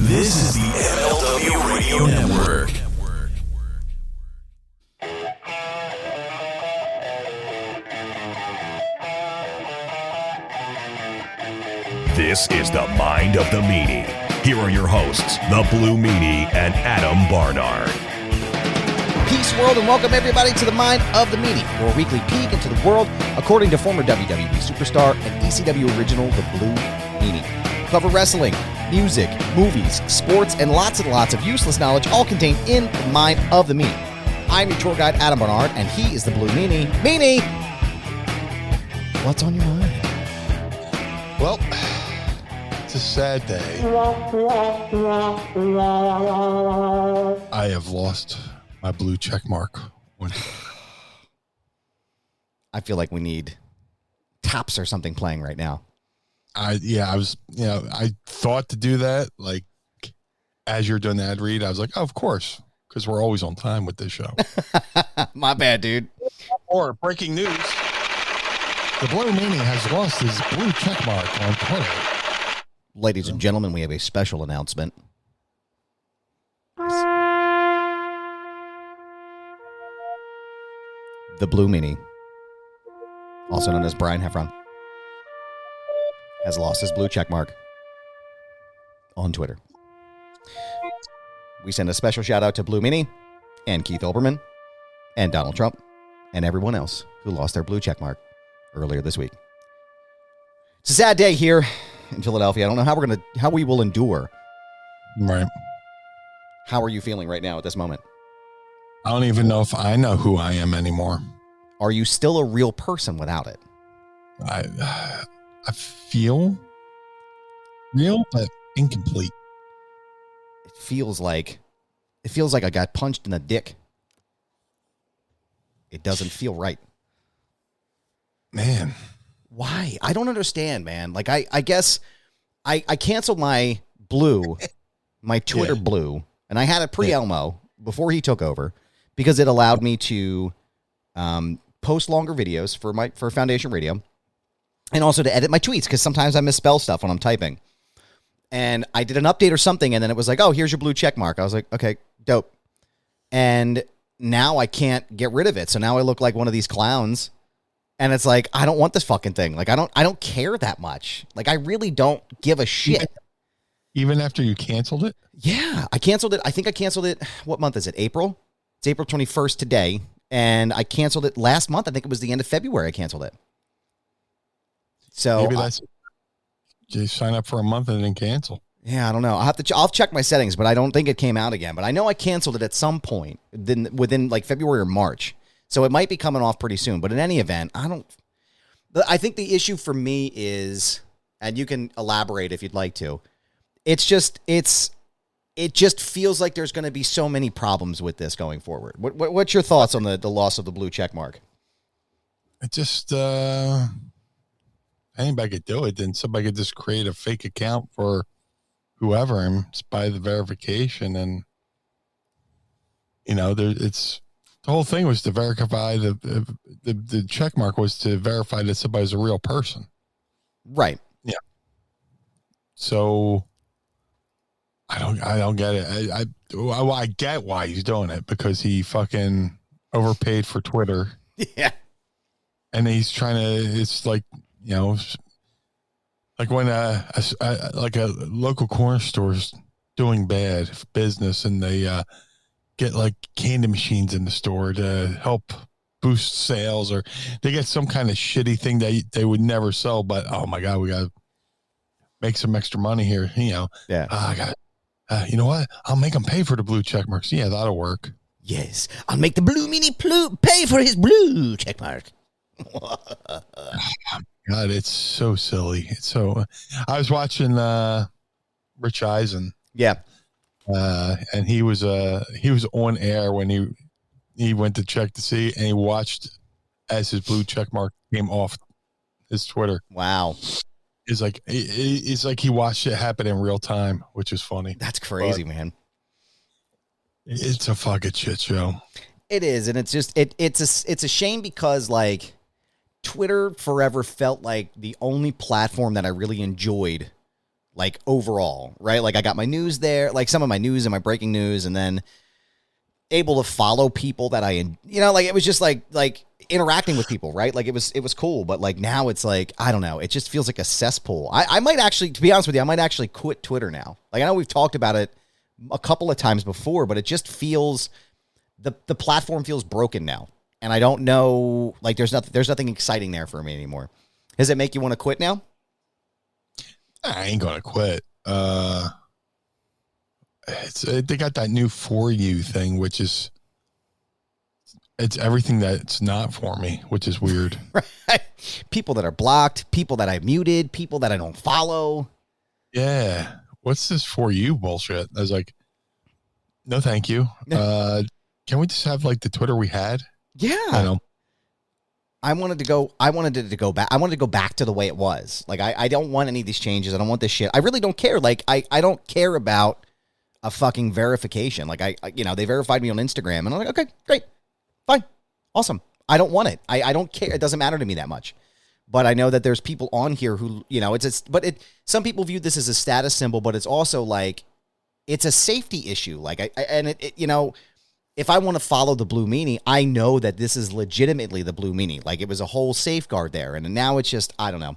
This is the MLW Radio Network. This is the Mind of the Meanie. Here are your hosts, the Blue Meanie and Adam Barnard. Peace, world, and welcome everybody to the Mind of the Meanie, your weekly peek into the world according to former WWE superstar and ECW original, the Blue Meanie. Cover wrestling, music, movies, sports, and lots of useless knowledge, all contained in the Mind of the Meanie. I'm your tour guide, Adam Barnard, and he is the Blue Meanie. Meanie! What's on your mind? Well, it's a sad day. I have lost my blue check mark. I feel like we need taps or something playing right now. I thought to do that, like, as you're doing the ad read, I was like, oh, of course, because we're always on time with this show. My bad, dude. Or breaking news, the Blue Meanie has lost his blue check mark on Twitter. Ladies and gentlemen, we have a special announcement. The Blue Meanie, also known as Brian Heffron, has lost his blue check mark on Twitter. We send a special shout out to Blue Meanie and Keith Olbermann and Donald Trump and everyone else who lost their blue check mark earlier this week. It's a sad day here in Philadelphia. I don't know how we will endure. Right. How are you feeling right now at this moment? I don't even know if I know who I am anymore. Are you still a real person without it? I feel real, but incomplete. It feels like I got punched in the dick. It doesn't feel right. Man. Why? I don't understand, man. Like, I guess I canceled my blue, my Twitter blue, and I had it pre-Elmo before he took over because it allowed me to post longer videos for Foundation Radio and also to edit my tweets because sometimes I misspell stuff when I'm typing. And I did an update or something, and then it was like, oh, here's your blue check mark. I was like, okay, dope. And now I can't get rid of it. So now I look like one of these clowns. And it's like, I don't want this fucking thing. Like, I don't care that much. Like, I really don't give a shit. Even after you canceled it? Yeah, I canceled it. I think I canceled it. What month is it? April? It's April 21st today. And I canceled it last month. I think it was the end of February I canceled it. So maybe that's you sign up for a month and then cancel. Yeah, I don't know. I'll check my settings, but I don't think it came out again. But I know I canceled it at some point within like February or March. So it might be coming off pretty soon. But in any event, I think the issue for me is, and you can elaborate if you'd like to, it just feels like there's going to be so many problems with this going forward. What's your thoughts on the loss of the blue check mark? It just, anybody could do it. Then somebody could just create a fake account for whoever and just buy the verification. And, the whole thing was to verify the check mark was to verify that somebody's a real person. Right. Yeah. So I don't get it. I get why he's doing it because he fucking overpaid for Twitter. Yeah. And he's trying to, it's like, like when a local corner store's doing bad business and they get like candy machines in the store to help boost sales, or they get some kind of shitty thing that they would never sell, but oh my God, we got to make some extra money here. Yeah. You know what? I'll make them pay for the blue check marks. Yeah, that'll work. Yes. I'll make the Blue Meanie pay for his blue check mark. God, it's so silly. It's so. I was watching Rich Eisen. Yeah, and he was on air when he went to check to see, and he watched as his blue check mark came off his Twitter. Wow, it's like he watched it happen in real time, which is funny. That's crazy, man. It's a fucking shit show. It is, and it's just it's a shame because like Twitter forever felt like the only platform that I really enjoyed like overall, right? Like I got my news there, like some of my news and my breaking news, and then able to follow people that like it was just like interacting with people, right? Like it was cool, but like now it's like, I don't know, it just feels like a cesspool. I might actually, to be honest with you, I might actually quit Twitter now. Like I know we've talked about it a couple of times before, but it just feels, the platform feels broken now. And I don't know, like there's nothing exciting there for me anymore. Does it make you want to quit now? I ain't gonna quit. They got that new For You thing, which is, it's everything that's not for me, which is weird. Right. People that are blocked, people that I muted, people that I don't follow. Yeah. What's this For You bullshit? I was like, no, thank you. Can we just have like the Twitter we had? Yeah. I know. I wanted it to go back. I wanted to go back to the way it was. Like, I don't want any of these changes. I don't want this shit. I really don't care. Like, I don't care about a fucking verification. Like, they verified me on Instagram, and I'm like, okay, great, fine, awesome. I don't want it. I don't care. It doesn't matter to me that much. But I know that there's people on here who, some people view this as a status symbol, but it's also like, it's a safety issue. Like, if I want to follow the Blue Meanie, I know that this is legitimately the Blue Meanie. Like, it was a whole safeguard there. And now it's just, I don't know.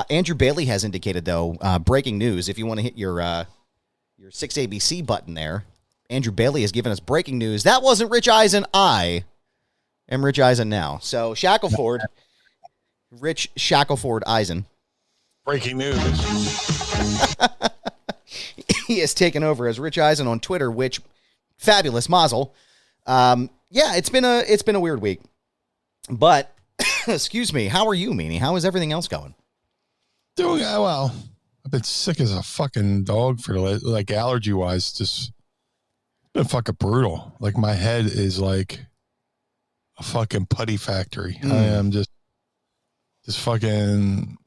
Andrew Bailey has indicated, though, breaking news, if you want to hit your 6ABC button there, Andrew Bailey has given us breaking news. That wasn't Rich Eisen. I am Rich Eisen now. So, Shackleford, Rich Shackleford Eisen. Breaking news. He has taken over as Rich Eisen on Twitter, which, fabulous, mazel. It's been a weird week, but excuse me. How are you, Meanie? How is everything else going? Doing well. I've been sick as a fucking dog for like allergy wise. Just been fucking brutal. Like my head is like a fucking putty factory. I am just fucking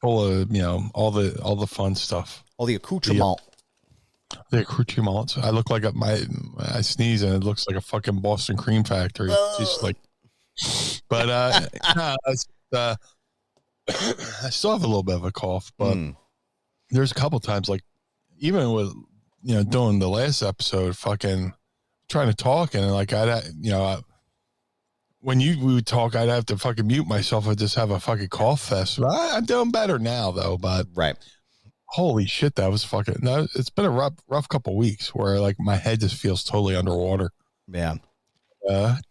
full of all the fun stuff. All the accoutrement. The accoutrements. I look like I sneeze and it looks like a fucking Boston cream factory. Just like, but I still have a little bit of a cough, but there's a couple times, like even with doing the last episode, fucking trying to talk and like when we would talk, I'd have to fucking mute myself and just have a fucking cough fest. I'm doing better now though, but right. Holy shit, that was fucking. No, it's been a rough couple of weeks where like my head just feels totally underwater. Yeah.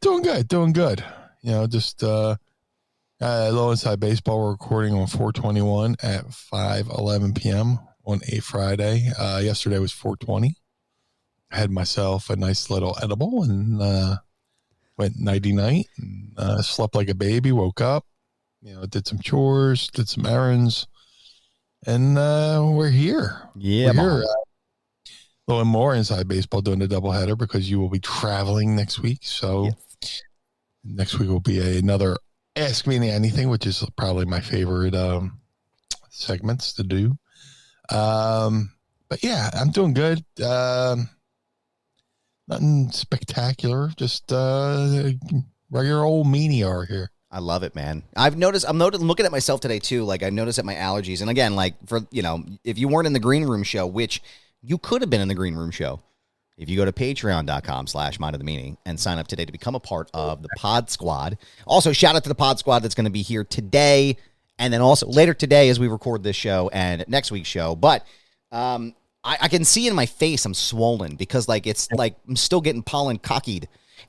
Doing good. Just Low Inside Baseball. We're recording on 4/21 at 5:11 p.m. on a Friday. Yesterday was 4/20. I had myself a nice little edible and went nighty night. Slept like a baby. Woke up. Did some chores. Did some errands. And we're here. Yeah, we're here. A little more Inside Baseball doing the doubleheader because you will be traveling next week. So next week will be another Ask Me Anything, which is probably my favorite segments to do. But yeah, I'm doing good. Nothing spectacular. Just regular old meanie are here. I love it, man. I'm looking at myself today too. Like I noticed that my allergies, and again, like for, if you weren't in the green room show, which you could have been in the green room show, if you go to patreon.com/Mind of the Meanie and sign up today to become a part of the Pod Squad. Also, shout out to the Pod Squad that's going to be here today. And then also later today, as we record this show and next week's show. But, I can see in my face, I'm swollen because like, it's like, I'm still getting pollen cockied.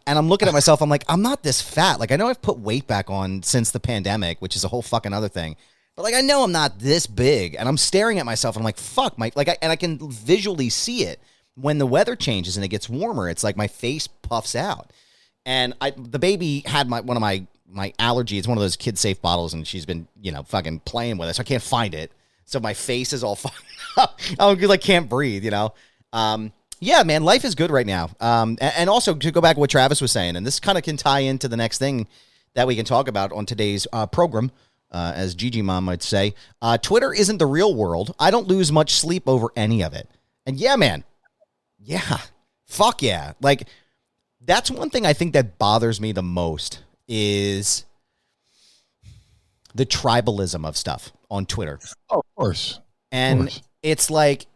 And I'm looking at myself, I'm like, I'm not this fat. Like, I know I've put weight back on since the pandemic, which is a whole fucking other thing. But, like, I know I'm not this big. And I'm staring at myself, and I'm like, fuck. And I can visually see it. When the weather changes and it gets warmer, it's like my face puffs out. And the baby had one of my allergy. It's one of those kid-safe bottles, and she's been, fucking playing with it. So I can't find it. So my face is all fucked up. I like can't breathe, Yeah, man, life is good right now. And also, to go back to what Travis was saying, and this kind of can tie into the next thing that we can talk about on today's program, as Gigi Mom might say, Twitter isn't the real world. I don't lose much sleep over any of it. And yeah, man, yeah, fuck yeah. Like, that's one thing I think that bothers me the most is the tribalism of stuff on Twitter. Oh, of course. And it's like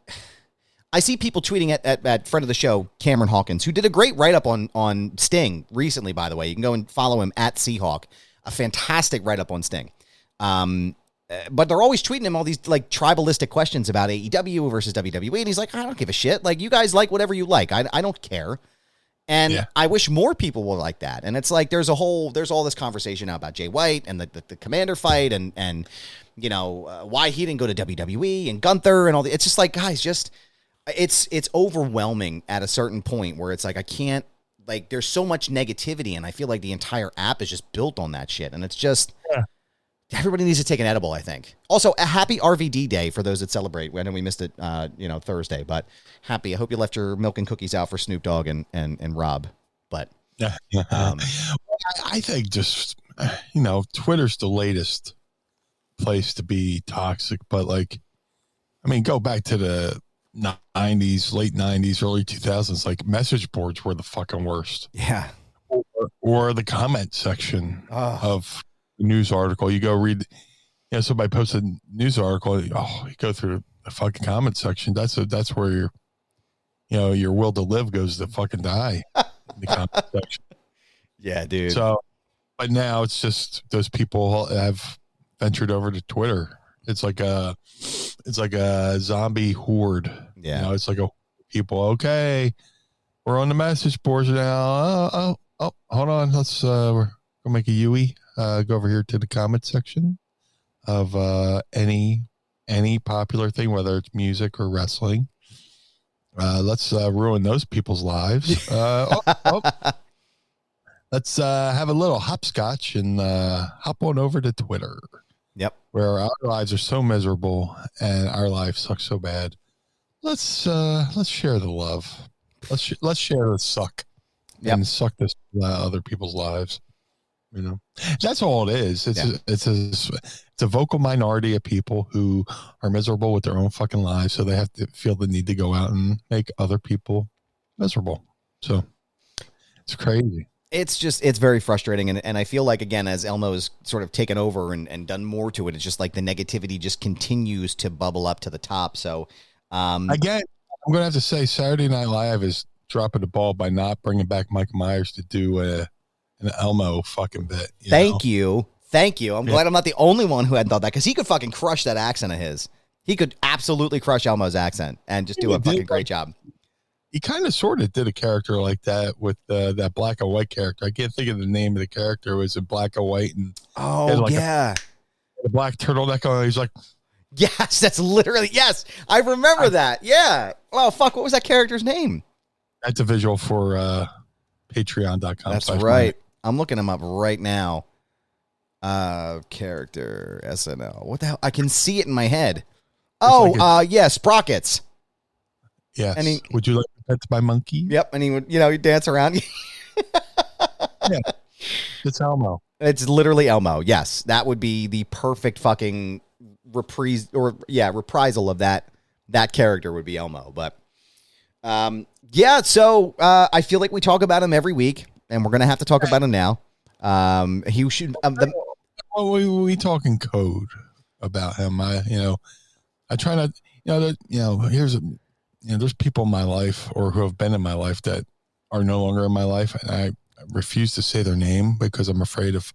I see people tweeting at friend of the show, Cameron Hawkins, who did a great write-up on Sting recently, by the way. You can go and follow him at Seahawk. A fantastic write-up on Sting. But they're always tweeting him all these like tribalistic questions about AEW versus WWE. And he's like, I don't give a shit. Like, you guys like whatever you like. I don't care. And I wish more people were like that. And it's like there's all this conversation now about Jay White and the Commander fight and you know, why he didn't go to WWE and Gunther and all the. It's just like, guys, just it's overwhelming at a certain point where it's like I can't, like, there's so much negativity, and I feel like the entire app is just built on that shit. And it's just everybody needs to take an edible, I think. Also, a happy RVD day for those that celebrate. I know we missed it Thursday, but happy. I hope you left your milk and cookies out for Snoop Dogg and Rob. But I think just, Twitter's the latest place to be toxic, but like, I mean, go back to the 90s, late 90s, early 2000s, like message boards were the fucking worst. Yeah. Or the comment section of a news article. You go read, somebody posted a news article. You go through the fucking comment section. That's where your will to live goes to fucking die in the comment section. Yeah, dude. So, but now it's just those people have ventured over to Twitter. It's like a zombie horde. Yeah. It's like people. Okay, we're on the message boards now. Oh, hold on. Let's we're gonna make a Yui. Go over here to the comment section of any popular thing, whether it's music or wrestling. Let's ruin those people's lives. Let's have a little hopscotch and hop on over to Twitter. Yep. Where our lives are so miserable and our life sucks so bad. Let's share the love. Let's share the suck. Yep. And suck this other people's lives. That's all it is. It's a vocal minority of people who are miserable with their own fucking lives, so they have to feel the need to go out and make other people miserable. So it's crazy. It's very frustrating. And I feel like, again, as Elmo's sort of taken over and done more to it, it's just like the negativity just continues to bubble up to the top. So, again, I'm going to have to say Saturday Night Live is dropping the ball by not bringing back Michael Myers to do an Elmo fucking bit. Thank you. I'm glad I'm not the only one who hadn't thought that, because he could fucking crush that accent of his. He could absolutely crush Elmo's accent and just do a fucking great job. He kind of sort of did a character like that with that black and white character. I can't think of the name of the character. It was in black and white. And a black turtleneck on. He's like, yes, that's literally, yes. I remember that. Yeah. Oh, fuck. What was that character's name? That's a visual for patreon.com. That's right. I'm looking him up right now. Character SNL. What the hell? I can see it in my head. Sprockets. Yes. And would you like to pet my monkey? Yep. And he would, he'd dance around. Yeah. It's Elmo. It's literally Elmo. Yes. That would be the perfect fucking reprisal of that character would be Elmo. But, so I feel like we talk about him every week, and we're going to have to talk about him now. He should, we talking code about him. I try not, there's people in my life or who have been in my life that are no longer in my life, and I refuse to say their name because I'm afraid if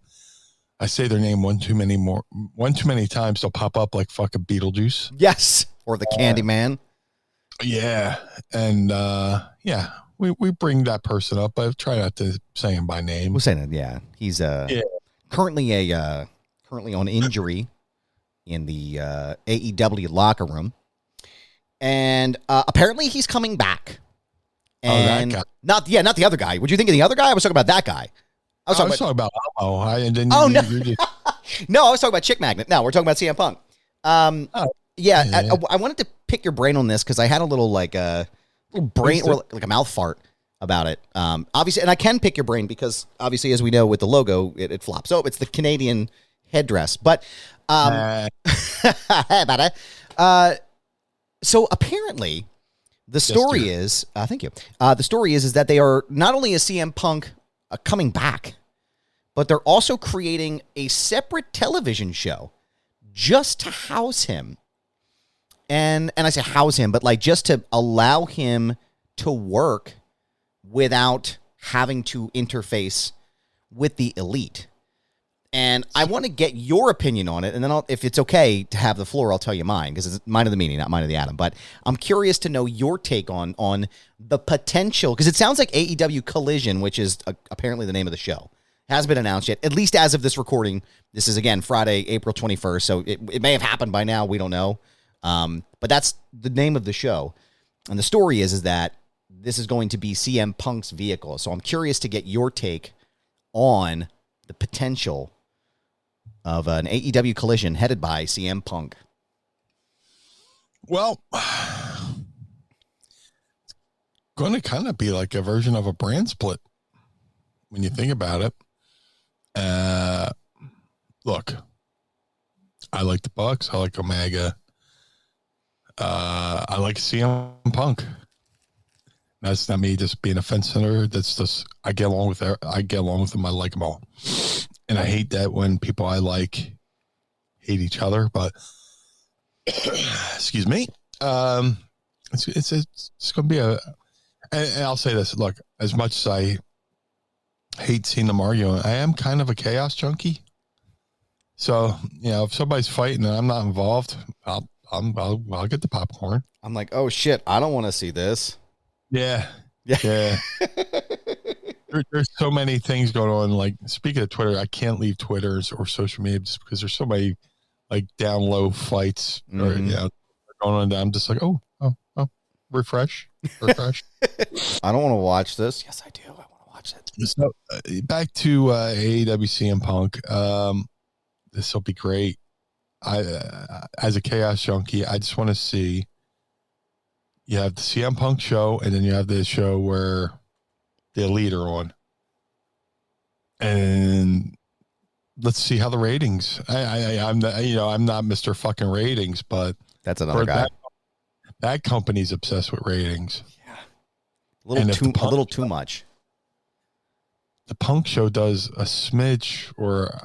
I say their name one too many times, they'll pop up like fucking Beetlejuice. Yes, or the Candyman. Yeah, and we bring that person up, but I try not to say him by name. We're saying it. Yeah, he's currently on injury in the AEW locker room. And apparently he's coming back. And that guy. Not the other guy. Would you think of the other guy? I was talking about that guy. I was talking about Elmo. No. No, I was talking about Chick Magnet. No, we're talking about CM Punk. I wanted to pick your brain on this because I had a little brain or like a mouth fart about it. Obviously, and I can pick your brain because obviously, as we know with the logo, it flops. Oh, it's the Canadian headdress. But so apparently, the story is thank you. The story is that they are not only is CM Punk coming back, but they're also creating a separate television show just to house him. and I say house him, but like just to allow him to work without having to interface with the elite. And I want to get your opinion on it, and then if it's okay to have the floor, I'll tell you mine, because it's mine of the Meanie, not mine of the Adam. But I'm curious to know your take on the potential, because it sounds like AEW Collision, which is apparently the name of the show, hasn't been announced yet, at least as of this recording. This is, again, Friday, April 21st, so it may have happened by now. We don't know. But that's the name of the show. And the story is that this is going to be CM Punk's vehicle. So I'm curious to get your take on the potential of an AEW Collision headed by CM Punk. Well, it's going to kind of be like a version of a brand split when you think about it. Look, I like the Bucks. I like Omega. I like CM Punk. That's not me just being a fence sitter. That's just, I get along with them. I like them all. And I hate that when people I like hate each other, but excuse me. It's going to be and I'll say this, look, as much as I hate seeing them arguing, I am kind of a chaos junkie. So, if somebody's fighting and I'm not involved, I'll get the popcorn. I'm like, oh shit, I don't want to see this. Yeah. There's so many things going on. Like, speaking of Twitter, I can't leave Twitter or social media just because there's so many like down low fights or going on. I'm just like, oh, refresh. I don't want to watch this. Yes, I do. I want to watch it. So back to AEW CM Punk. This will be great. As a chaos junkie, I just want to see. You have the CM Punk show, and then you have the show where the Elite are on. And let's see how the ratings. I'm not Mr. fucking ratings, but that's another guy. That company's obsessed with ratings. Yeah, a little too much. The Punk show does a smidge, or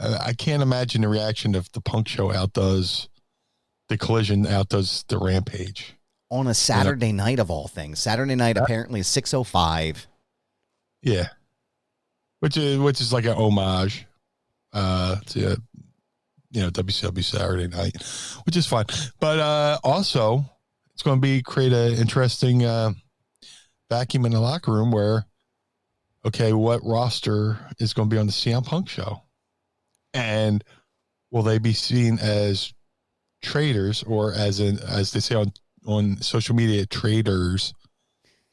I can't imagine the reaction if the Punk show outdoes the Collision, outdoes the Rampage on a Saturday night of all things. Saturday night apparently is 6:05. Yeah, which is like an homage to WCW Saturday Night, which is fine. But also, it's going to create an interesting vacuum in the locker room where, okay, what roster is going to be on the CM Punk show, and will they be seen as traitors, or as they say on social media, traitors?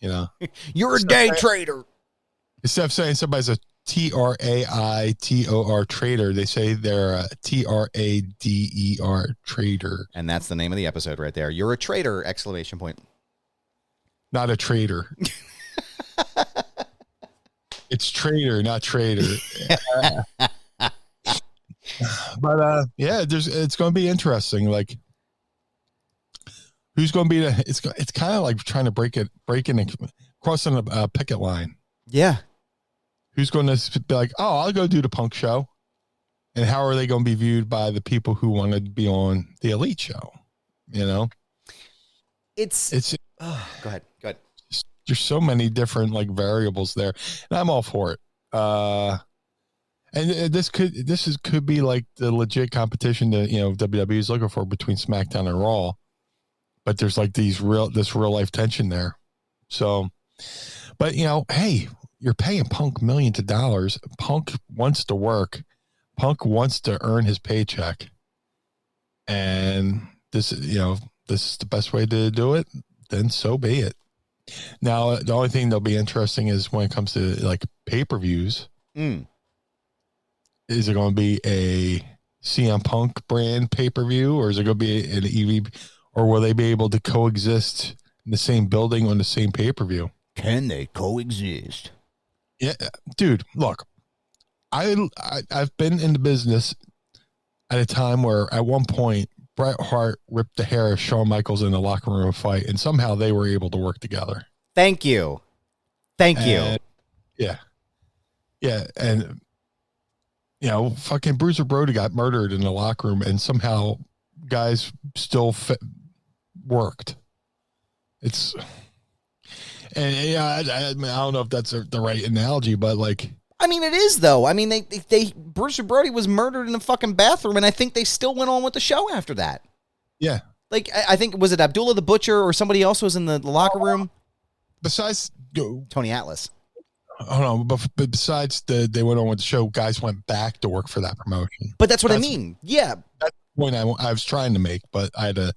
You're a day trader. Instead of saying somebody's a TRAITOR trader, they say they're a TRADER trader. And that's the name of the episode right there. You're a traitor! ! Not a trader. It's trader, not trader. But it's going to be interesting. Like, who's going to be it's kind of like trying to break in and crossing a picket line. Yeah. Who's going to be like, oh, I'll go do the Punk show, and how are they going to be viewed by the people who want to be on the Elite show? It's go ahead. There's so many different like variables there, and I'm all for it. And this could be like the legit competition that WWE is looking for between SmackDown and Raw, but there's like this real life tension there. So, but hey, you're paying Punk millions of dollars. Punk wants to work. Punk wants to earn his paycheck, and this is the best way to do it. Then so be it. Now, the only thing that'll be interesting is when it comes to like pay-per-views. Is it going to be a CM Punk brand pay-per-view, or is it going to be an EV, or will they be able to coexist in the same building on the same pay-per-view? Can they coexist? Yeah, dude, look, I've been in the business at a time where at one point Bret Hart ripped the hair of Shawn Michaels in the locker room fight, and somehow they were able to work together. Thank you. Yeah. And fucking Bruiser Brody got murdered in the locker room, and somehow guys still worked. And yeah, I don't know if that's the right analogy, but like, I mean, it is though. I mean, they Bruiser Brody was murdered in a fucking bathroom, and I think they still went on with the show after that. Yeah. Like, I think, was it Abdullah the Butcher or somebody else was in the locker room? Besides Tony Atlas. Hold on, but besides they went on with the show, guys went back to work for that promotion. But that's what I mean. Yeah. That's the point I was trying to make, but I had a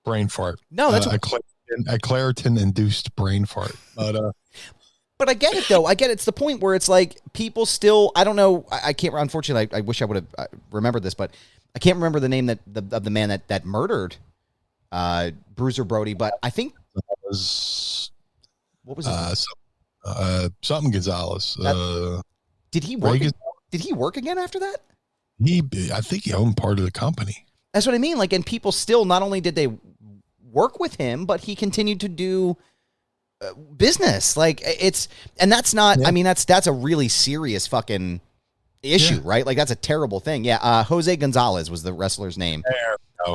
brain fart. No, that's a Claritin-induced brain fart. But I get it, though. I get it. It's the point where it's like people still, I don't know. I can't, unfortunately, I wish I would have remembered this, but I can't remember the name of the man that murdered Bruiser Brody, but I think. What was it? Something Gonzalez. Did he work? Did he work again after that? I think he owned part of the company. That's what I mean. Like, and people still, not only did they work with him, but he continued to do business. Like, and that's not, I mean, that's a really serious fucking issue, right? Like, that's a terrible thing. Yeah. Jose Gonzalez was the wrestler's name.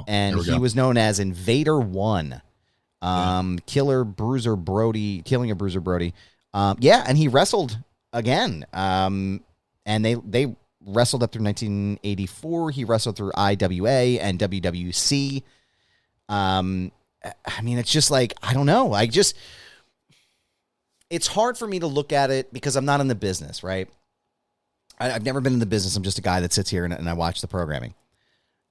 And he was known as Invader One. Killing a Bruiser Brody. And he wrestled again. And they wrestled up through 1984. He wrestled through IWA and WWC. I mean, it's just like, I don't know. It's hard for me to look at it because I'm not in the business, right? I've never been in the business. I'm just a guy that sits here and I watch the programming.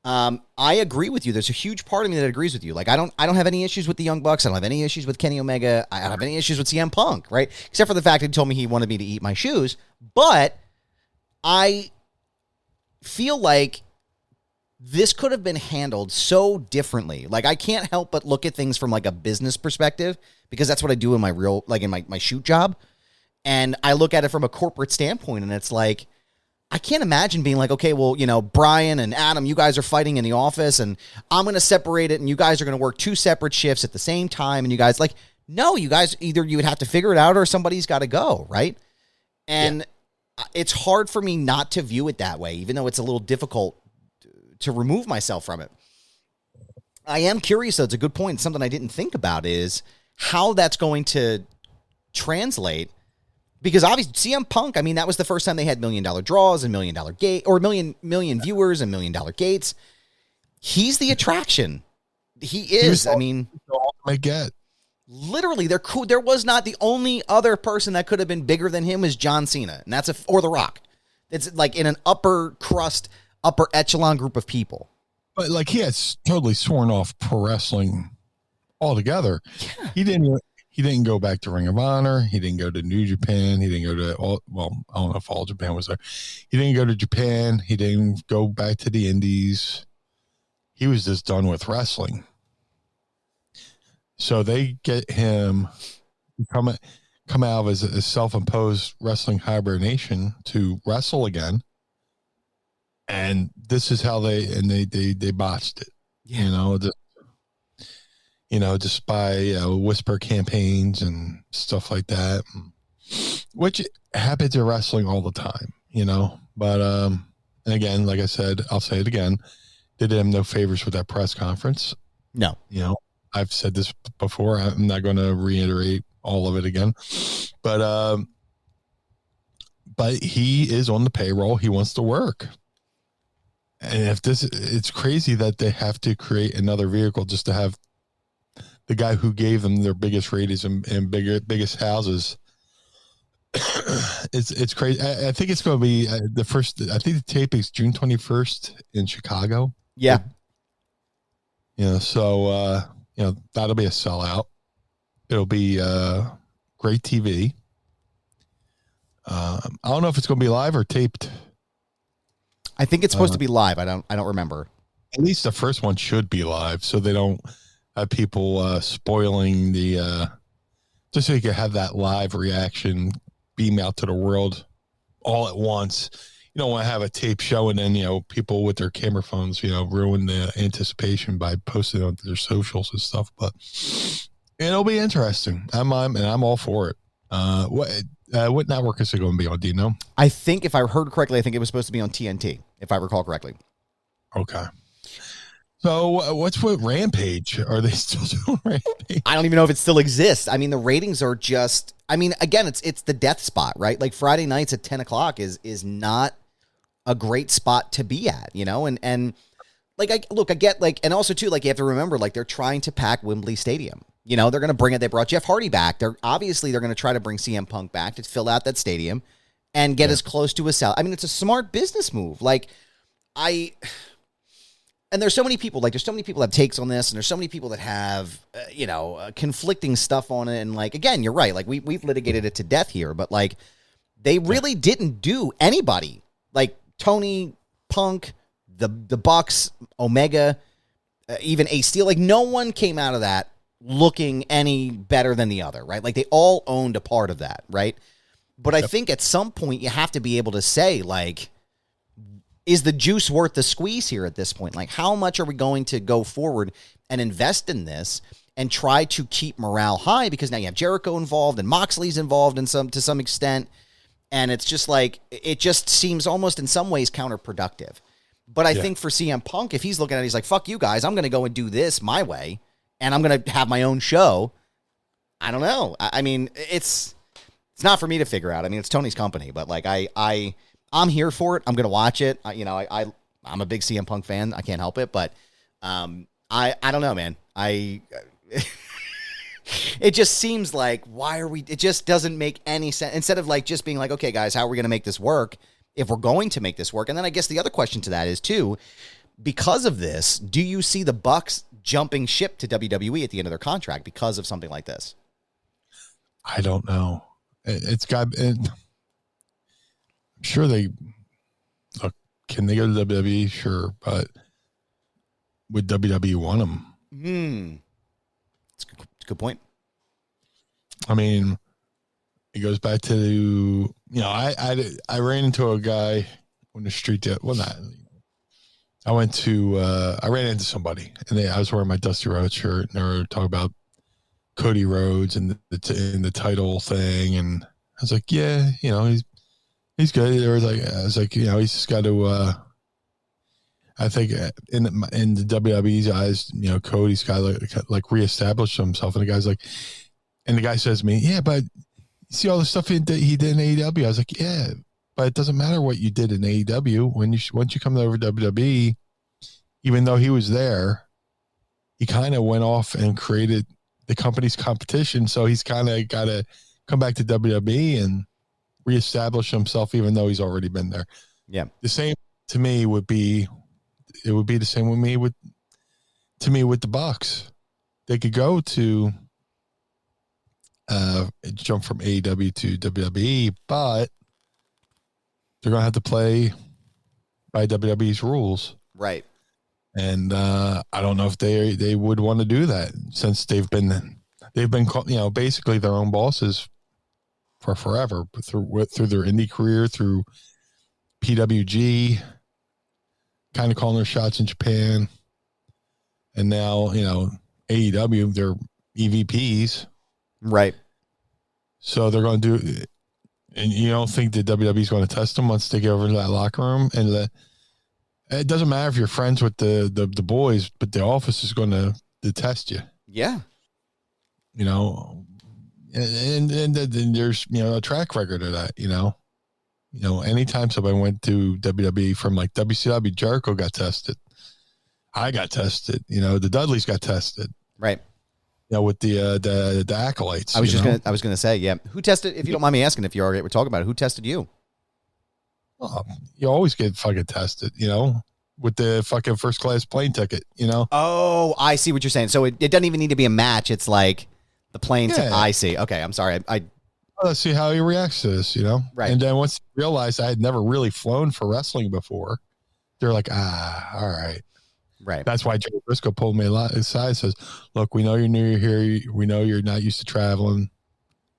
I agree with you. There's a huge part of me that agrees with you. Like, I don't have any issues with the Young Bucks. I don't have any issues with Kenny Omega. I don't have any issues with CM Punk, right? Except for the fact that he told me he wanted me to eat my shoes. But I feel like this could have been handled so differently. Like, I can't help but look at things from like a business perspective because that's what I do in my real, like in my shoot job. And I look at it from a corporate standpoint and it's like, I can't imagine being like, okay, well, you know, Brian and Adam, you guys are fighting in the office and I'm going to separate it and you guys are going to work 2 separate shifts at the same time. And you guys like, no, you guys, either you would have to figure it out or somebody's got to go. Right. And it's hard for me not to view it that way, even though it's a little difficult to remove myself from it. I am curious, though. It's a good point. Something I didn't think about is how that's going to translate. Because obviously CM Punk, I mean, that was the first time they had $1 million draws and $1 million gate or million viewers and $1 million gates. He's the attraction. He is. I mean, literally, there was not the only other person that could have been bigger than him was John Cena, and or The Rock. It's like in an upper crust, upper echelon group of people. But like he has totally sworn off pro wrestling altogether. Yeah. He didn't go back to Ring of Honor. He didn't go to New Japan. He didn't go to I don't know if All Japan was there. He didn't go to Japan. He didn't go back to the Indies. He was just done with wrestling. So they get him come out of his self-imposed wrestling hibernation to wrestle again. And this is how they botched it. Yeah. Just by whisper campaigns and stuff like that, which happens in wrestling all the time, But and again, like I said, I'll say it again, they did him no favors with that press conference. No. I've said this before. I'm not going to reiterate all of it again. But he is on the payroll. He wants to work. And it's crazy that they have to create another vehicle just to have the guy who gave them their biggest ratings and biggest houses. It's crazy. I think it's going to be the first. I think the tape is June 21st in Chicago. Yeah. So that'll be a sellout. It'll be great TV. I don't know if it's going to be live or taped. I think it's supposed to be live. I don't remember. At least the first one should be live, so they don't have people spoiling the. Just so you can have that live reaction beam out to the world all at once. You don't want to have a tape show and then people with their camera phones ruin the anticipation by posting it on their socials and stuff. But it'll be interesting. I'm all for it. What network is it going to be on? Do you know? I think if I heard correctly, I think it was supposed to be on TNT, if I recall correctly. Okay. So what's with Rampage? Are they still doing Rampage? I don't even know if it still exists. I mean, the ratings are just, I mean, again, it's the death spot, right? Like Friday nights at 10 o'clock is not a great spot to be at, you know? And like, I get like, and also too, like you have to remember, like they're trying to pack Wembley Stadium. You know, they're going to bring it. They brought Jeff Hardy back. They're going to try to bring CM Punk back to fill out that stadium and get as close to a sell. I mean, it's a smart business move. Like and there's so many people, like there's so many people that have takes on this, and there's so many people that have, conflicting stuff on it. And like, again, you're right. Like we've litigated it to death here, but like they really didn't do anybody like Tony, Punk, the Bucks, Omega, even Ace Steel. Like no one came out of that looking any better than the other, right? Like they all owned a part of that, right? But I think at some point you have to be able to say, like, is the juice worth the squeeze here at this point? Like, how much are we going to go forward and invest in this and try to keep morale high? Because now you have Jericho involved and Moxley's involved to some extent. And it's just like, it just seems almost in some ways counterproductive. But I think for CM Punk, if he's looking at it, he's like, fuck you guys, I'm going to go and do this my way, and I'm going to have my own show. I don't know. I mean, it's not for me to figure out. I mean, it's Tony's company, but like, I'm here for it. I'm going to watch it. I'm a big CM Punk fan. I can't help it, but I don't know, man. It just seems like, it just doesn't make any sense. Instead of like just being like, okay, guys, how are we going to make this work if we're going to make this work? And then I guess the other question to that is too, because of this, do you see the Bucks jumping ship to WWE at the end of their contract because of something like this? I don't know. I'm sure they look. Can they go to WWE? Sure, but would WWE want them? It's a good point. I mean, it goes back to I ran into a guy on the street. I ran into somebody, and I was wearing my Dusty Rhodes shirt, and they were talking about Cody Rhodes and the title thing, and I was like, yeah, he's good. I was like, he's just got to. I think in the WWE's eyes, Cody's got to like reestablish himself, and the guy's like, and the guy says to me, yeah, but see all the stuff he did in AEW. I was like, yeah, but it doesn't matter what you did in AEW once you come over to WWE. Even though he was there, he kind of went off and created the company's competition. So he's kind of got to come back to WWE and reestablish himself, even though he's already been there. Yeah. The same to me would be the same with me with the Bucks. They could go to jump from AEW to WWE, but they're going to have to play by WWE's rules. Right. And I don't know if they would want to do that, since they've been basically their own bosses for forever, through their indie career, through PWG, kind of calling their shots in Japan, and now AEW, they're EVPs, right? So they're going to do, and you don't think the WWE is going to test them once they get over to that locker room, and it doesn't matter if you're friends with the boys, but the office is going to test you. Yeah. And there's, a track record of that, anytime somebody went to WWE from like WCW, Jericho got tested. I got tested, the Dudleys got tested. Right. With the acolytes. I was going to say, yeah. Who tested, if you don't mind me asking, if you already were talking about it, who tested you? You always get fucking tested, with the fucking first class plane ticket, Oh, I see what you're saying. So it doesn't even need to be a match. It's like the plane ticket. I see. Okay, I'm sorry. Let's see how he reacts to this, Right. And then once I realized I had never really flown for wrestling before, they're like, all right. Right. That's why Joe Briscoe pulled me aside and says, look, we know you're new here. We know you're not used to traveling.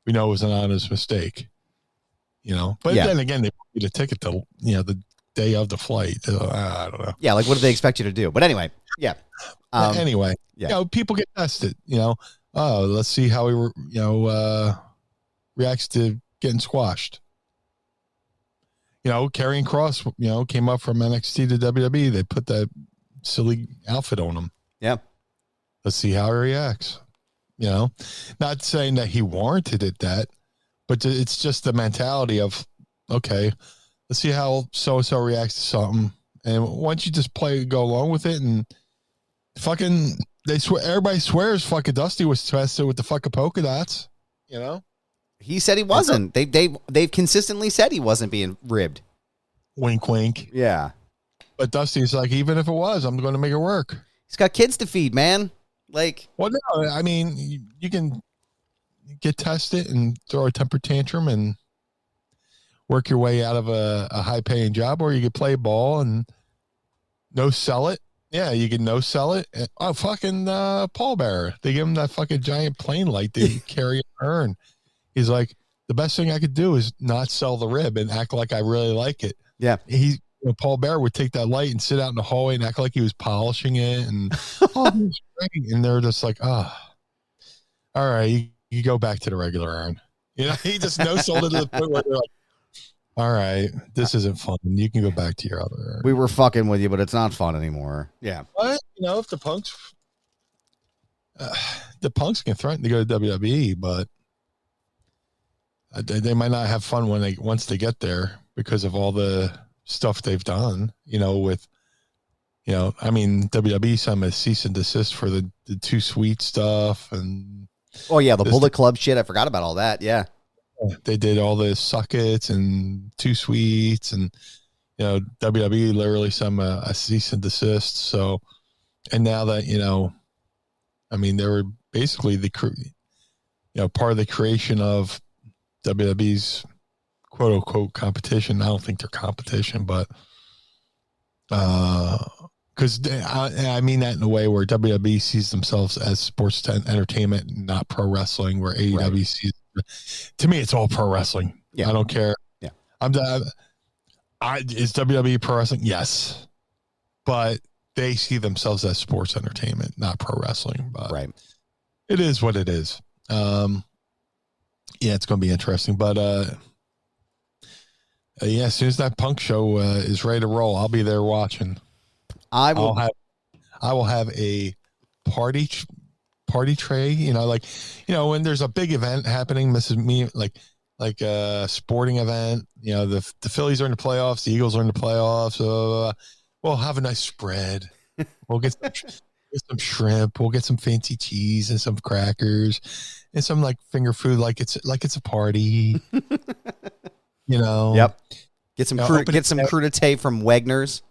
We know it was an honest mistake. But then again, they put you the ticket to, the day of the flight. I don't know. Yeah, like what do they expect you to do? But anyway, yeah. Anyway, people get tested. Let's see how he, reacts to getting squashed. Karrion Kross, came up from NXT to WWE. They put that silly outfit on him. Yeah. Let's see how he reacts. You know, not saying that he warranted it but it's just the mentality of, okay, let's see how so-and-so reacts to something. And once you just go along with it, and fucking, everybody swears fucking Dusty was tested with the fucking polka dots, you know? He said he wasn't. They've consistently said he wasn't being ribbed. Wink, wink. Yeah. But Dusty's like, even if it was, I'm going to make it work. He's got kids to feed, man. Like, well, no, I mean, you can get tested and throw a temper tantrum and work your way out of a high-paying job, or you could play ball and no-sell it. Yeah, you can no-sell it. Oh, fucking pallbearer. They give him that fucking giant plane light to carry and earn. He's like, the best thing I could do is not sell the rib and act like I really like it. Yeah. Paul Bear would take that light and sit out in the hallway and act like he was polishing it. And, and they're just like, all right, you go back to the regular iron. You know, he just no-sold it to the point where they're like, all right, this isn't fun. You can go back to your other iron. We were fucking with you, but it's not fun anymore. Yeah. But, you know, if the punks can threaten to go to WWE, but they might not have fun once they get there because of all the stuff they've done, you know, with, you know, I mean, WWE some cease and desist for the Too Sweet stuff. And oh yeah, the Bullet Club shit. I forgot about all that. Yeah. They did all the Suckets and Too Sweets, and, you know, WWE literally some a cease and desist. So, and now that, you know, I mean, they were basically part of the creation of WWE's quote unquote competition. I don't think they're competition, but because I mean that in a way where WWE sees themselves as sports entertainment, not pro wrestling, where AEW sees. To me, it's all pro wrestling. Yeah. I don't care. Yeah. Is WWE pro wrestling? Yes. But they see themselves as sports entertainment, not pro wrestling. But right. It is what it is. Yeah, it's going to be interesting. But yeah, as soon as that Punk show is ready to roll, I'll be there watching. I will have a party tray, you know, like, you know, when there's a big event happening, like a sporting event, you know, the Phillies are in the playoffs, the Eagles are in the playoffs. We'll have a nice spread. We'll get some shrimp. We'll get some fancy cheese and some crackers and some like finger food, like it's a party. You know. Yep. Get some crudité from Wegner's.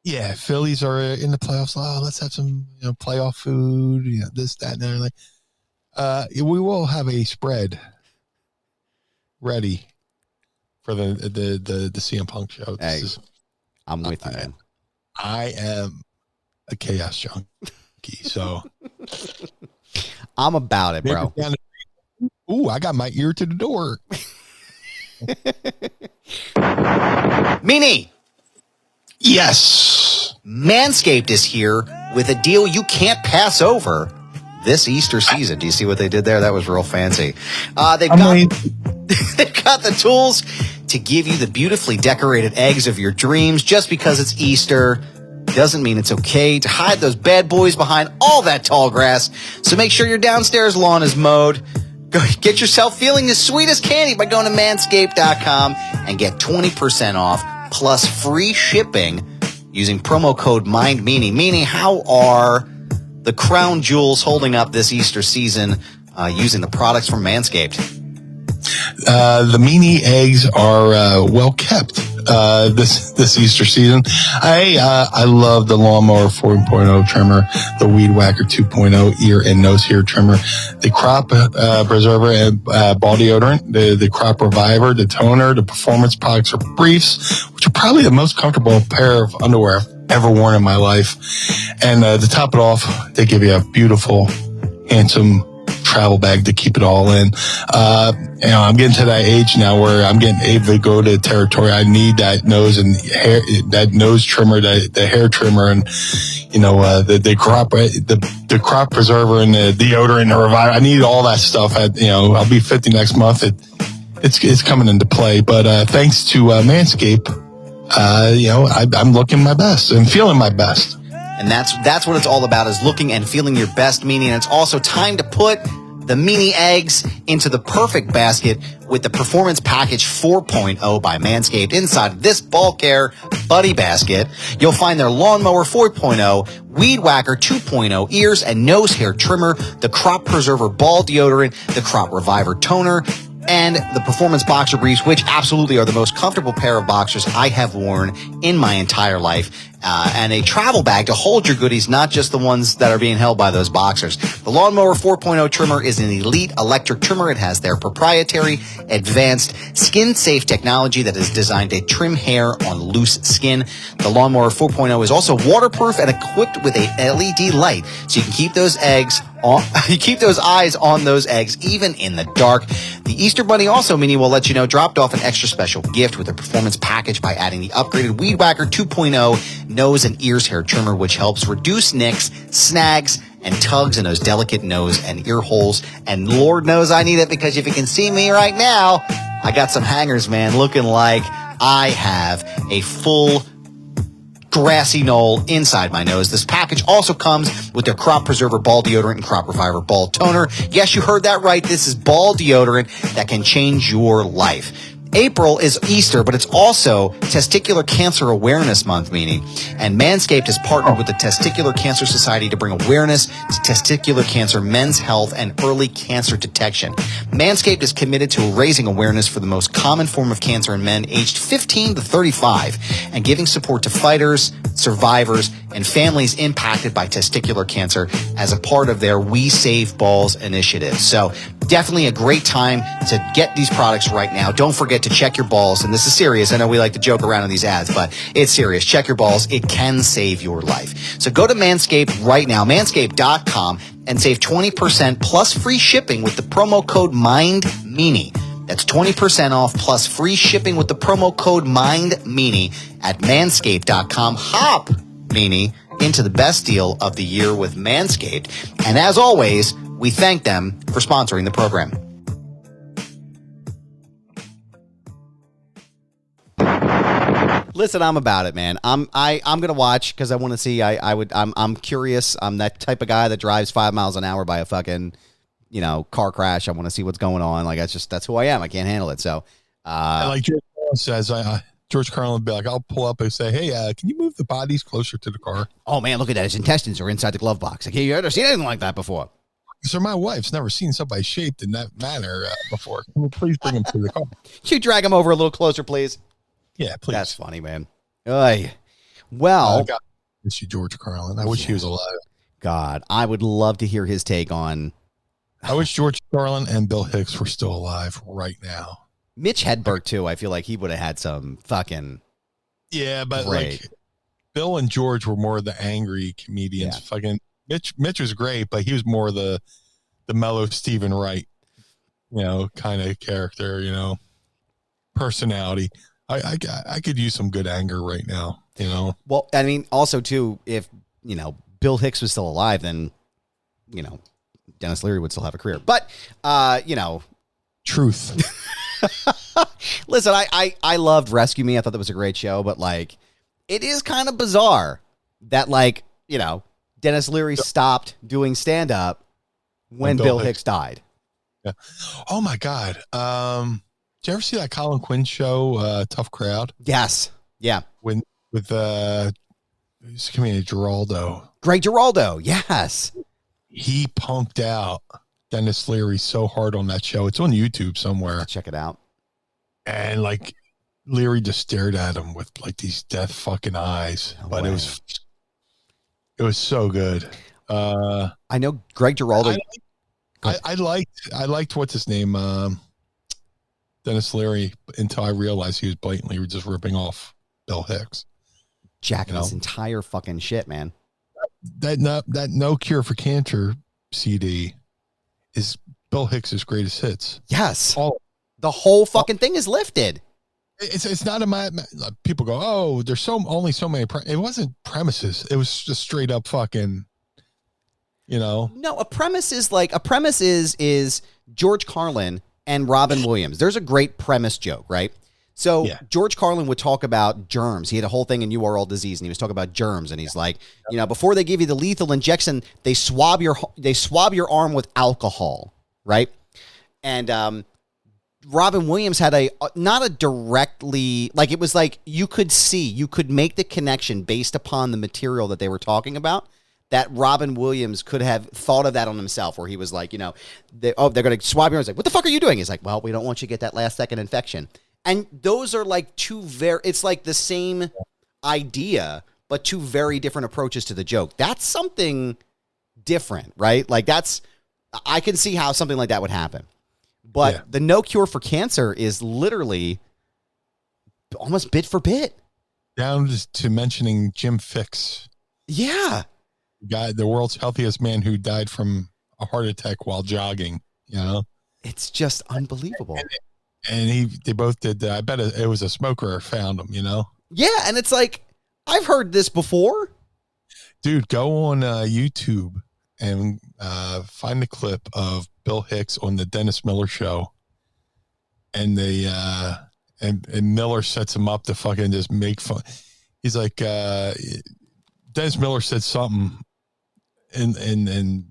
Yeah, Phillies are in the playoffs. Oh, let's have some, you know, playoff food. You know, this, that, and everything. We will have a spread ready for the CM Punk show. Hey, I'm with you, man. I am a chaos junkie, so I'm about it, bro. Ooh, I got my ear to the door. Meanie. Yes. Manscaped is here with a deal you can't pass over this Easter season. Do you see what they did there? That was real fancy. They've got the tools to give you the beautifully decorated eggs of your dreams. Just because it's Easter doesn't mean it's okay to hide those bad boys behind all that tall grass. So make sure your downstairs lawn is mowed. Go get yourself feeling as sweet as candy by going to manscaped.com and get 20% off plus free shipping using promo code MindMeanie. Meanie, how are the crown jewels holding up this Easter season using the products from Manscaped? The Meanie eggs are well kept this Easter season. I love the Lawnmower 4.0 trimmer, the Weed Whacker 2.0 ear and nose hair trimmer, the Crop Preserver and Ball Deodorant, the Crop Reviver, the Toner, the Performance Products or Briefs, which are probably the most comfortable pair of underwear I've ever worn in my life. And to top it off, they give you a beautiful, handsome travel bag to keep it all in. You know, I'm getting to that age now where I'm getting able to go to territory. I need that nose and hair, that nose trimmer, the hair trimmer, and you know, the crop preserver and the deodorant and the reviver. I need all that stuff. You know, I'll be 50 next month. It's coming into play. But thanks to Manscaped, you know, I'm looking my best and feeling my best. And that's what it's all about, is looking and feeling your best, Meanie. And it's also time to put the Meanie eggs into the perfect basket with the Performance Package 4.0 by Manscaped. Inside of this ball care buddy basket, you'll find their Lawnmower 4.0, Weed Whacker 2.0 ears and nose hair trimmer, the Crop Preserver ball deodorant, the Crop Reviver toner, and the Performance Boxer Briefs, which absolutely are the most comfortable pair of boxers I have worn in my entire life. And a travel bag to hold your goodies, not just the ones that are being held by those boxers. The Lawnmower 4.0 trimmer is an elite electric trimmer. It has their proprietary, advanced, skin-safe technology that is designed to trim hair on loose skin. The Lawnmower 4.0 is also waterproof and equipped with a LED light, so you can keep those eggs on, you keep those eyes on those eggs even in the dark. The Easter Bunny also, Meanie, will let you know, dropped off an extra special gift with a Performance Package by adding the upgraded Weed Whacker 2.0 nose and ears hair trimmer, which helps reduce nicks, snags, and tugs in those delicate nose and ear holes. And Lord knows I need it, because if you can see me right now, I got some hangers, man, looking like I have a full grassy knoll inside my nose. This package also comes with their Crop Preserver ball deodorant and Crop Reviver ball toner. Yes, you heard that right. This is ball deodorant that can change your life. April is Easter, but it's also Testicular Cancer Awareness Month, Meanie. And Manscaped has partnered with the Testicular Cancer Society to bring awareness to testicular cancer, men's health, and early cancer detection. Manscaped is committed to raising awareness for the most common form of cancer in men aged 15 to 35 and giving support to fighters, survivors, and families impacted by testicular cancer as a part of their We Save Balls initiative. So definitely a great time to get these products right now. Don't forget to check your balls. And this is serious. I know we like to joke around in these ads, but it's serious. Check your balls. It can save your life. So go to Manscaped right now, manscaped.com, and save 20% plus free shipping with the promo code MINDMeanie. That's 20% off plus free shipping with the promo code MINDMeanie at manscaped.com. Hop, Meanie, into the best deal of the year with Manscaped. And as always, we thank them for sponsoring the program. Listen, I'm about it, man. I'm gonna watch because I want to see. I'm curious. I'm that type of guy that drives 5 miles an hour by a fucking, car crash. I want to see what's going on. Like, that's who I am. I can't handle it. So, like George Carlin says, George Carlin would be like, I'll pull up and say, hey, can you move the bodies closer to the car? Oh man, look at that. His intestines are inside the glove box. Like, you ever seen anything like that before? So my wife's never seen somebody shaped in that manner before. Can you please bring him to the car? You drag him over a little closer, please. Yeah, please. That's funny, man. Well, God, miss you, George Carlin. I wish he was alive. God, I would love to hear his take on. I wish George Carlin and Bill Hicks were still alive right now. Mitch Hedberg too. I feel like he would have had some fucking. Yeah, but great. Like Bill and George were more the angry comedians. Yeah. Fucking Mitch was great, but he was more the mellow Stephen Wright, kind of character, personality. I could use some good anger right now, Well, I mean, also too, if Bill Hicks was still alive, then Dennis Leary would still have a career. But truth. Listen, I loved Rescue Me. I thought that was a great show, but like, it is kind of bizarre that Dennis Leary stopped doing stand up when Bill Hicks died. Yeah. Oh my God. Did you ever see that Colin Quinn show, Tough Crowd? Yes. Yeah. With who's comedian Giraldo. Greg Giraldo. Yes. He punked out Dennis Leary so hard on that show. It's on YouTube somewhere. Check it out. And like Leary just stared at him with like these death fucking eyes. No but way. It was so good. I know Greg Giraldo. I liked what's his name? Dennis Leary, until I realized he was blatantly just ripping off Bill Hicks. Jacking his entire fucking shit, man. That No Cure for Cancer CD is Bill Hicks's greatest hits. Yes. The whole fucking thing is lifted. It's not people go, oh, there's only so many. It wasn't premises. It was just straight up fucking, No, a premise is George Carlin and Robin Williams. There's a great premise joke, right? So Yeah. George Carlin would talk about germs. He had a whole thing in You Are All Disease, and he was talking about germs. And he's like, you know, before they give you the lethal injection, they swab your arm with alcohol, right? And Robin Williams had not a directly, like, it was like you could make the connection based upon the material that they were talking about, that Robin Williams could have thought of that on himself, where he was like, you know, they're going to swab your arm. He's like, what the fuck are you doing? He's like, well, we don't want you to get that last second infection. And those are like it's like the same idea, but two very different approaches to the joke. That's something different, right? Like I can see how something like that would happen. But the no cure for cancer is literally almost bit for bit. Down to mentioning Jim Fixx. Yeah. The world's healthiest man who died from a heart attack while jogging, you know? It's just unbelievable. And they both did that. I bet it was a smoker found him, you know? Yeah, and it's like, I've heard this before. Dude, go on YouTube and find the clip of Bill Hicks on the Dennis Miller show. And they and Miller sets him up to fucking just make fun. He's like, Dennis Miller said something and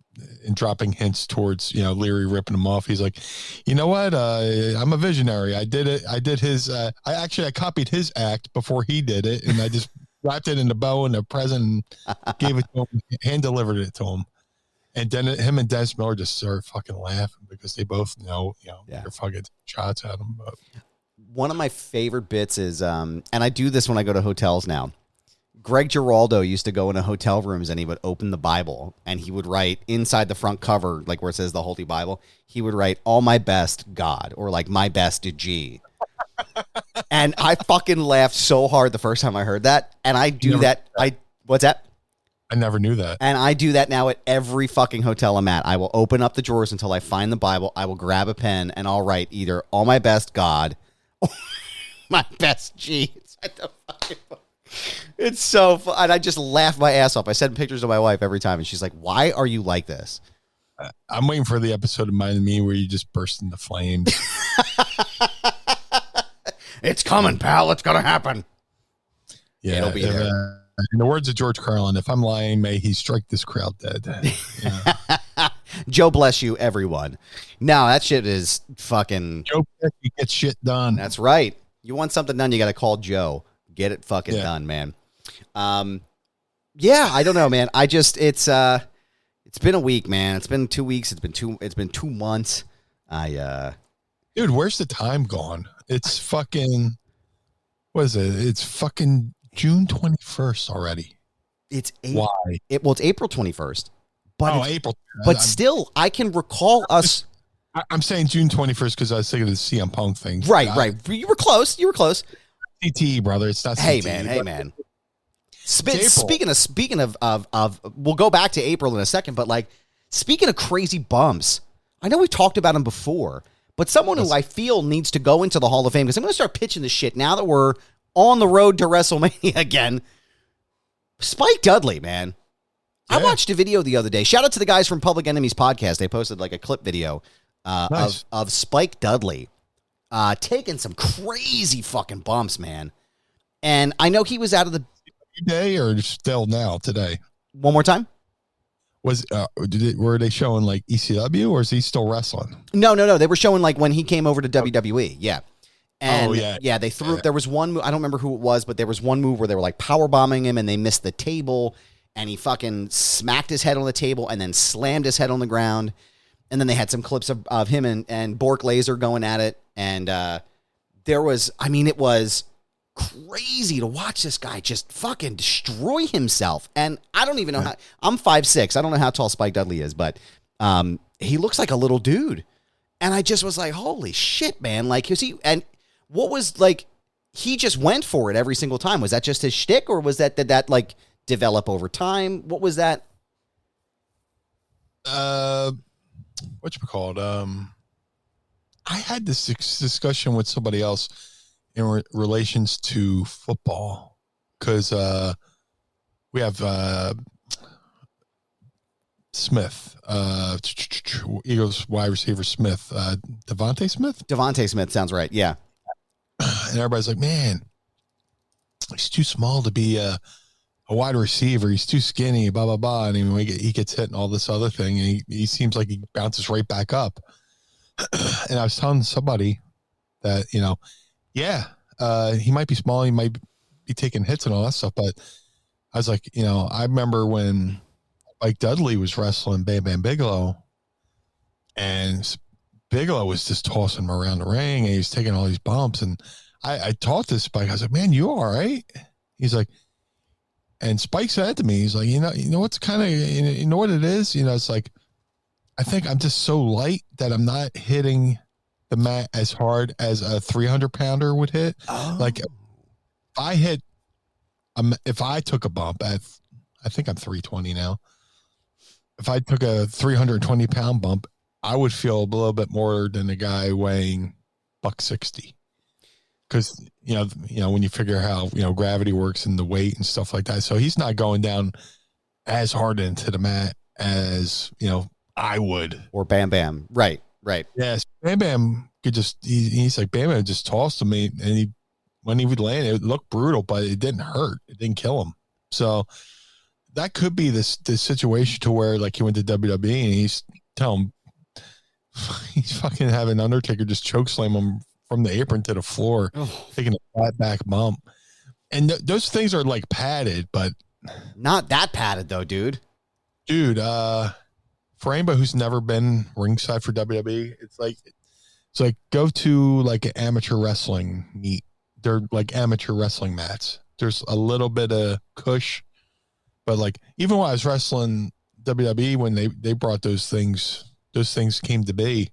dropping hints towards, you know, Leary ripping him off. He's like, you know what? I'm a visionary. I did it. I did his, I copied his act before he did it. And I just wrapped it in a bow and a present and gave it to him, hand delivered it to him. And then him and Dennis Miller just started fucking laughing because they both know, you know, they're fucking shots at him. But one of my favorite bits is, and I do this when I go to hotels now. Greg Giraldo used to go into hotel rooms and he would open the Bible and he would write inside the front cover, like where it says the Holy Bible, he would write, all my best, God, or like my best G. And I fucking laughed so hard the first time I heard that. And I do that. What's that? I never knew that. And I do that now at every fucking hotel I'm at. I will open up the drawers until I find the Bible. I will grab a pen and I'll write either all my best, God, or my best G. It's so fun. And I just laugh my ass off. I send pictures to my wife every time, and she's like, why are you like this? I'm waiting for the episode of Mind Me where you just burst into flames. It's coming, pal. It's going to happen. Yeah, it'll be there. In the words of George Carlin, if I'm lying, may he strike this crowd dead. Yeah. Joe bless you, everyone. No, that shit is fucking... Joe gets shit done. That's right. You want something done, you got to call Joe. Get it fucking done, man. Yeah, I don't know, man. It's been a week, man. It's been 2 weeks. It's been 2 months. Dude, where's the time gone? It's fucking, what is it? It's fucking June 21st already. Why? It's April 21st. But April. But still, I can recall us. I'm saying June 21st because I was thinking of the CM Punk thing. Right. You were close. CTE, brother. It's not Hey, CTE. man. Hey, man. Speaking of, we'll go back to April in a second, but like, speaking of crazy bumps, I know we talked about him before, but someone who I feel needs to go into the Hall of Fame, because I'm going to start pitching this shit now that we're on the road to WrestleMania again. Spike Dudley, man. Yeah. I watched a video the other day. Shout out to the guys from Public Enemies podcast. They posted like a clip video of Spike Dudley taking some crazy fucking bumps, man. And I know he was out of the day or still now today. One more time. Were they showing like ECW or is he still wrestling? No. They were showing like when he came over to WWE. Yeah. And they threw, there was one move, I don't remember who it was, but there was one move where they were like power bombing him and they missed the table and he fucking smacked his head on the table and then slammed his head on the ground. And then they had some clips of him and Bork Laser going at it. And it was crazy to watch this guy just fucking destroy himself. And I don't even know how, I'm 5'6". I don't know how tall Spike Dudley is, but he looks like a little dude. And I just was like, holy shit, man. Like, what was like, he just went for it every single time. Was that just his shtick or did that like develop over time? What was that? Whatchamacallit? I had this discussion with somebody else in relations to football because we have Smith, Eagles wide receiver Smith, Devontae Smith. Devontae Smith sounds right. Yeah. And everybody's like, man, he's too small to be a wide receiver. He's too skinny, blah, blah, blah. And he gets hit and all this other thing. And he seems like he bounces right back up. And I was telling somebody that, he might be small. He might be taking hits and all that stuff. But I was like, I remember when Mike Dudley was wrestling Bam Bam Bigelow, and Bigelow was just tossing him around the ring, and he was taking all these bumps. And I taught this Spike. I was like, man, you all right? He's like, and Spike said to me, he's like, what's kind of, you know what it is? It's like, I think I'm just so light that I'm not hitting the mat as hard as a 300-pounder would hit. Oh. Like, if I took a bump I think I'm 320 now. If I took a 320-pound bump, I would feel a little bit more than a guy weighing $160. Because, when you figure how, gravity works and the weight and stuff like that. So he's not going down as hard into the mat as, I would. Or Bam Bam. Right. Yes. Bam Bam could he's like, Bam Bam just tossed him. And when he would land, it looked brutal, but it didn't hurt. It didn't kill him. So that could be this situation to where, like, he went to WWE and he's fucking having Undertaker just choke slam him from the apron to the floor, taking a flat back bump. And those things are like padded, but not that padded though, dude. Dude, for anybody who's never been ringside for WWE, it's like go to like an amateur wrestling meet. They're like amateur wrestling mats. There's a little bit of cush, but like even when I was wrestling WWE, when they brought those things came to be,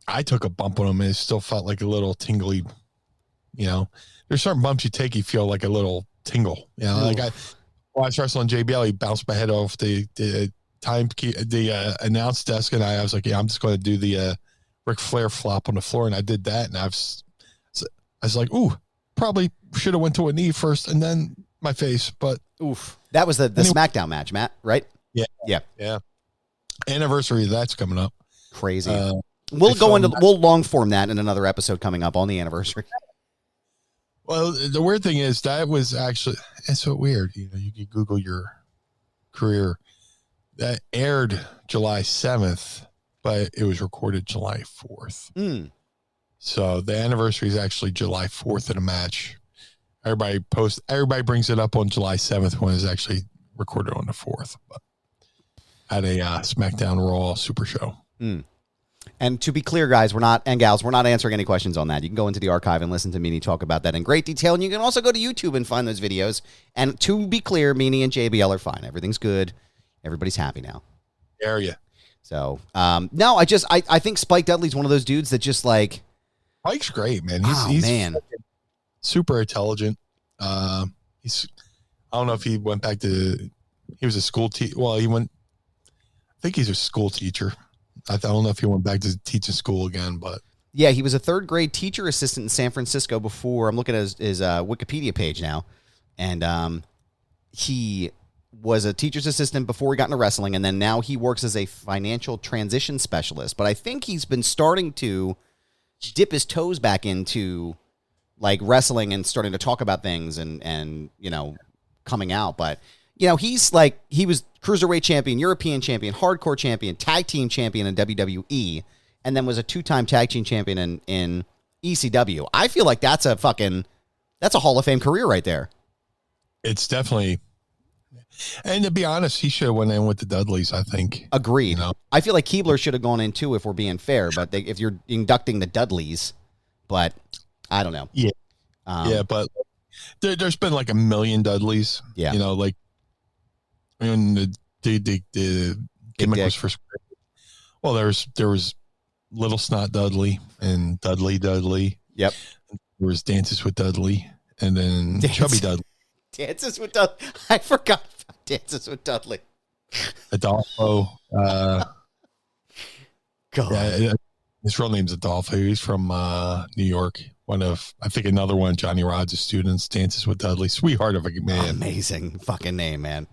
I took a bump on them and it still felt like a little tingly. There's certain bumps you take, you feel like a little tingle. When I was wrestling JBL, he bounced my head off the announce desk, and I was like, yeah, I'm just going to do the Ric Flair flop on the floor, and I did that, and I was like, ooh, probably should have went to a knee first and then my face, but oof, that was the anyway. SmackDown match, Matt, right? Yeah. Anniversary of that's coming up. Crazy. We'll long form that in another episode coming up on the anniversary. Well, the weird thing is that was actually, it's so weird. You can Google your career. That aired July 7th, but it was recorded July 4th. So the anniversary is actually July 4th of the match. Everybody brings it up on July 7th when it's actually recorded on the 4th, but at a SmackDown Raw Super Show. And to be clear, guys, we're not answering any questions on that. You can go into the archive and listen to Meanie talk about that in great detail. And you can also go to YouTube and find those videos. And to be clear, Meanie and JBL are fine. Everything's good. Everybody's happy now. Dare you. So, no, I think Spike Dudley's one of those dudes that just like. Spike's great, man. He's super intelligent. I don't know if he went back to, he was a school teacher. Well, I think he's a school teacher. I don't know if he went back to teaching school again, but. Yeah, he was a third grade teacher assistant in San Francisco before. I'm looking at his Wikipedia page now. And he was a teacher's assistant before he got into wrestling. And then now he works as a financial transition specialist. But I think he's been starting to dip his toes back into like wrestling and starting to talk about things and coming out. But, he's like, he was Cruiserweight champion, European champion, hardcore champion, tag team champion in WWE, and then was a 2-time tag team champion in ECW. I feel like that's a Hall of Fame career right there. It's definitely, and to be honest, he should have went in with the Dudleys, I think. Agreed. I feel like Keebler should have gone in too, if we're being fair, but if you're inducting the Dudleys, but I don't know. Yeah. But there's been like a million Dudleys. Yeah. When the gimmick was first. Well, there was Little Snot Dudley and Dudley. Yep. There was Dances with Dudley and then Chubby Dudley. Dances with Dudley. I forgot about Dances with Dudley. Adolfo. God. Yeah, his real name's Adolfo. He's from New York. I think another one of Johnny Rod's students, Dances with Dudley. Sweetheart of a man. Amazing fucking name, man.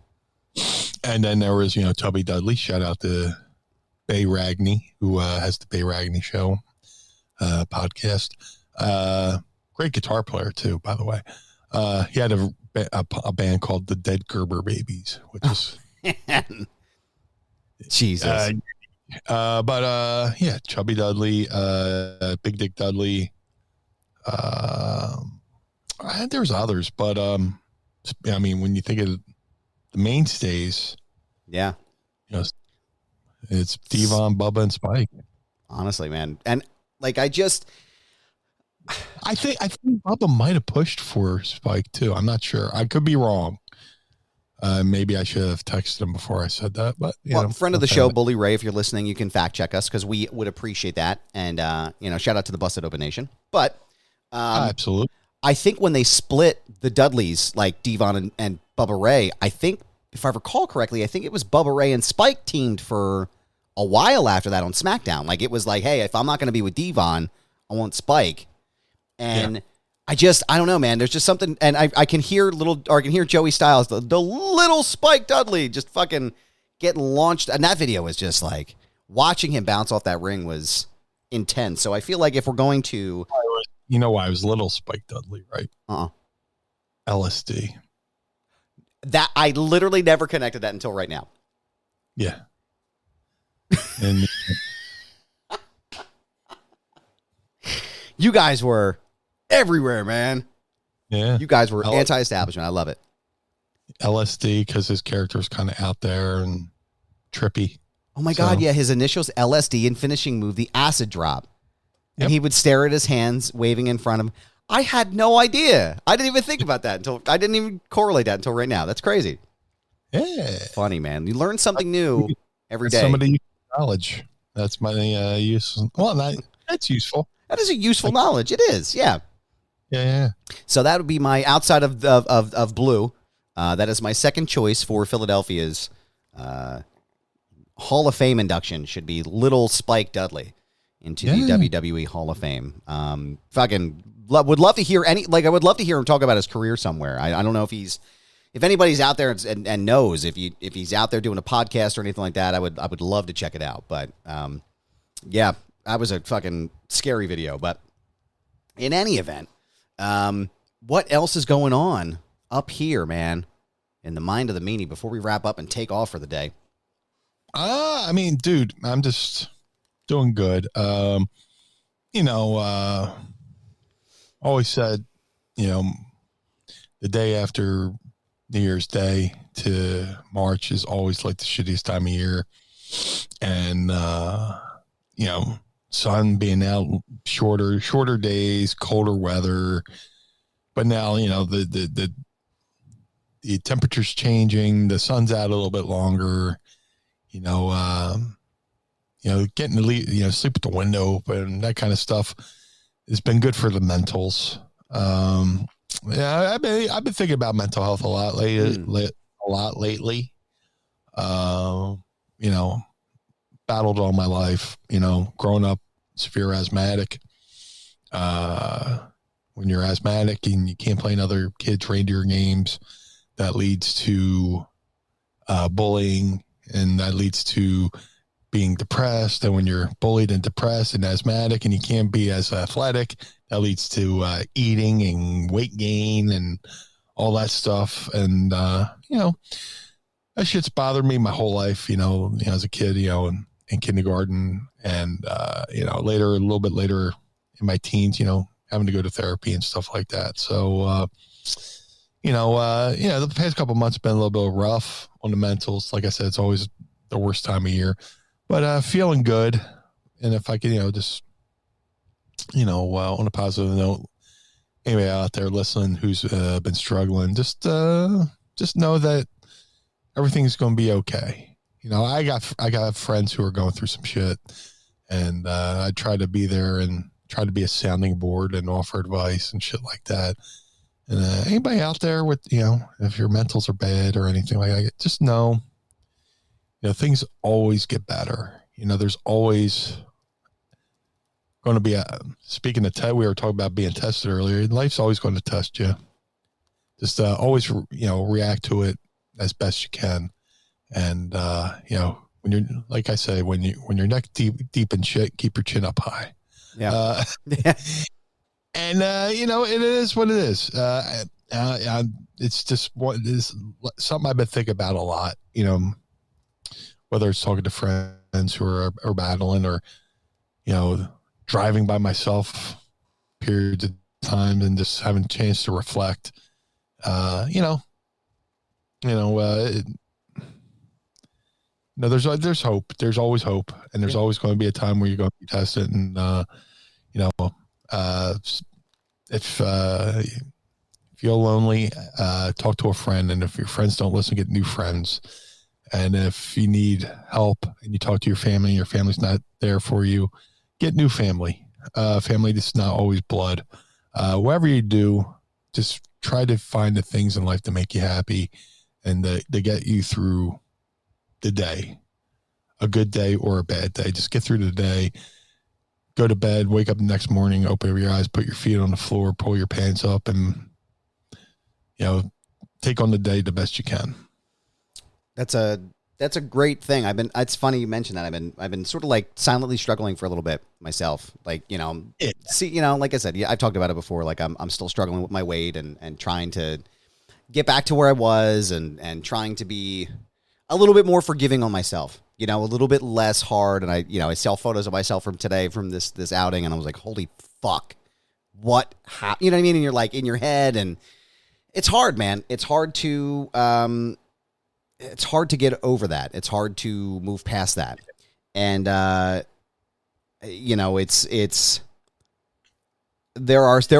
And then there was, Tubby Dudley. Shout out to Bay Ragney, who has the Bay Ragney Show podcast. Great guitar player too, by the way. He had a band called the Dead Gerber Babies, which is Jesus. Yeah, Chubby Dudley, Big Dick Dudley. There's others, but I mean, when you think of the mainstays, yeah, you know, it's Devon, Bubba, and Spike. Honestly, man, and like I think Bubba might have pushed for Spike too. I'm not sure. I could be wrong. Maybe I should have texted him before I said that. But friend of the show, Bully Ray, if you're listening, you can fact check us because we would appreciate that. And shout out to the Busted Open Nation. But absolutely, I think when they split the Dudleys, like Devon and Bubba Ray, I think if I recall correctly, I think it was Bubba Ray and Spike teamed for a while after that on SmackDown. Like it was like, hey, if I'm not going to be with Devon, I want Spike. And I don't know, man. There's just something, and I can hear Joey Styles, the little Spike Dudley, just fucking getting launched. And that video was just like, watching him bounce off that ring was intense. So I feel like if we're going to, you know why I was little Spike Dudley, right? LSD. That I literally never connected that until right now. Yeah. And you guys were everywhere, man. Yeah. You guys were anti-establishment. I love it. LSD, because his character's kind of out there and trippy. Oh my God, yeah. His initials LSD and finishing move, the acid drop. Yep. And he would stare at his hands waving in front of him. I had no idea. I didn't even think about that I didn't even correlate that until right now. That's crazy. Yeah. Funny, man. You learn something new every day. Somebody knowledge. That's my use. Well, that's useful. That is a useful knowledge. It is. Yeah. Yeah. So that would be my outside of Blue. That is my second choice for Philadelphia's Hall of Fame induction. Should be little Spike Dudley into the WWE Hall of Fame. Would love to hear I would love to hear him talk about his career somewhere. I don't know if anybody's out there and knows if he's out there doing a podcast or anything like that. I would love to check it out. But yeah, that was a fucking scary video. But in any event, what else is going on up here, man, in the mind of the meanie before we wrap up and take off for the day? I mean, dude, I'm just doing good. Always said, the day after New Year's Day to March is always like the shittiest time of year. And, sun being out, shorter days, colder weather. But now, the temperature's changing, the sun's out a little bit longer, getting to sleep with the window open, that kind of stuff has been good for the mentals. I've been thinking about mental health a lot lately. Battled all my life, growing up severe asthmatic. When you're asthmatic and you can't play in other kids' reindeer games, that leads to bullying, and that leads to being depressed. And when you're bullied and depressed and asthmatic and you can't be as athletic, that leads to eating and weight gain and all that stuff. And, that shit's bothered me my whole life, as a kid, in kindergarten and, a little bit later in my teens, having to go to therapy and stuff like that. So, the past couple of months have been a little bit rough on the mentals. Like I said, it's always the worst time of year, but feeling good. And if I could, just, on a positive note, anybody out there listening who's been struggling, just know that everything's going to be okay. I got friends who are going through some shit, and I try to be there and try to be a sounding board and offer advice and shit like that. And anybody out there with, if your mentals are bad or anything like that, just know, things always get better. There's always going to be speaking of we were talking about being tested earlier. Life's always going to test you. Just always, react to it as best you can. And, when you're, like I say, when you're neck deep in shit, keep your chin up high. Yeah. And, it is what it is. It's just what it is, something I've been thinking about a lot, whether it's talking to friends who are battling or, driving by myself periods of time and just having a chance to reflect, there's hope. There's always hope. And there's always going to be a time where you're going to be tested. And, if you feel lonely, talk to a friend. And if your friends don't listen, get new friends. And if you need help and you talk to your family, your family's not there for you, get new family. Family that's not always blood. Whatever you do, just try to find the things in life to make you happy and to get you through the day, a good day or a bad day. Just get through the day, go to bed, wake up the next morning, open your eyes, put your feet on the floor, pull your pants up, and, take on the day the best you can. That's a great thing. It's funny you mentioned that. I've been sort of like silently struggling for a little bit myself. Like, like I said, I've talked about it before. Like I'm still struggling with my weight and trying to get back to where I was and trying to be a little bit more forgiving on myself, a little bit less hard. And I saw photos of myself from today, from this outing. And I was like, holy fuck, what happened? You know what I mean? And you're like in your head, and it's hard, man. It's hard to get over that. It's hard to move past that. And, there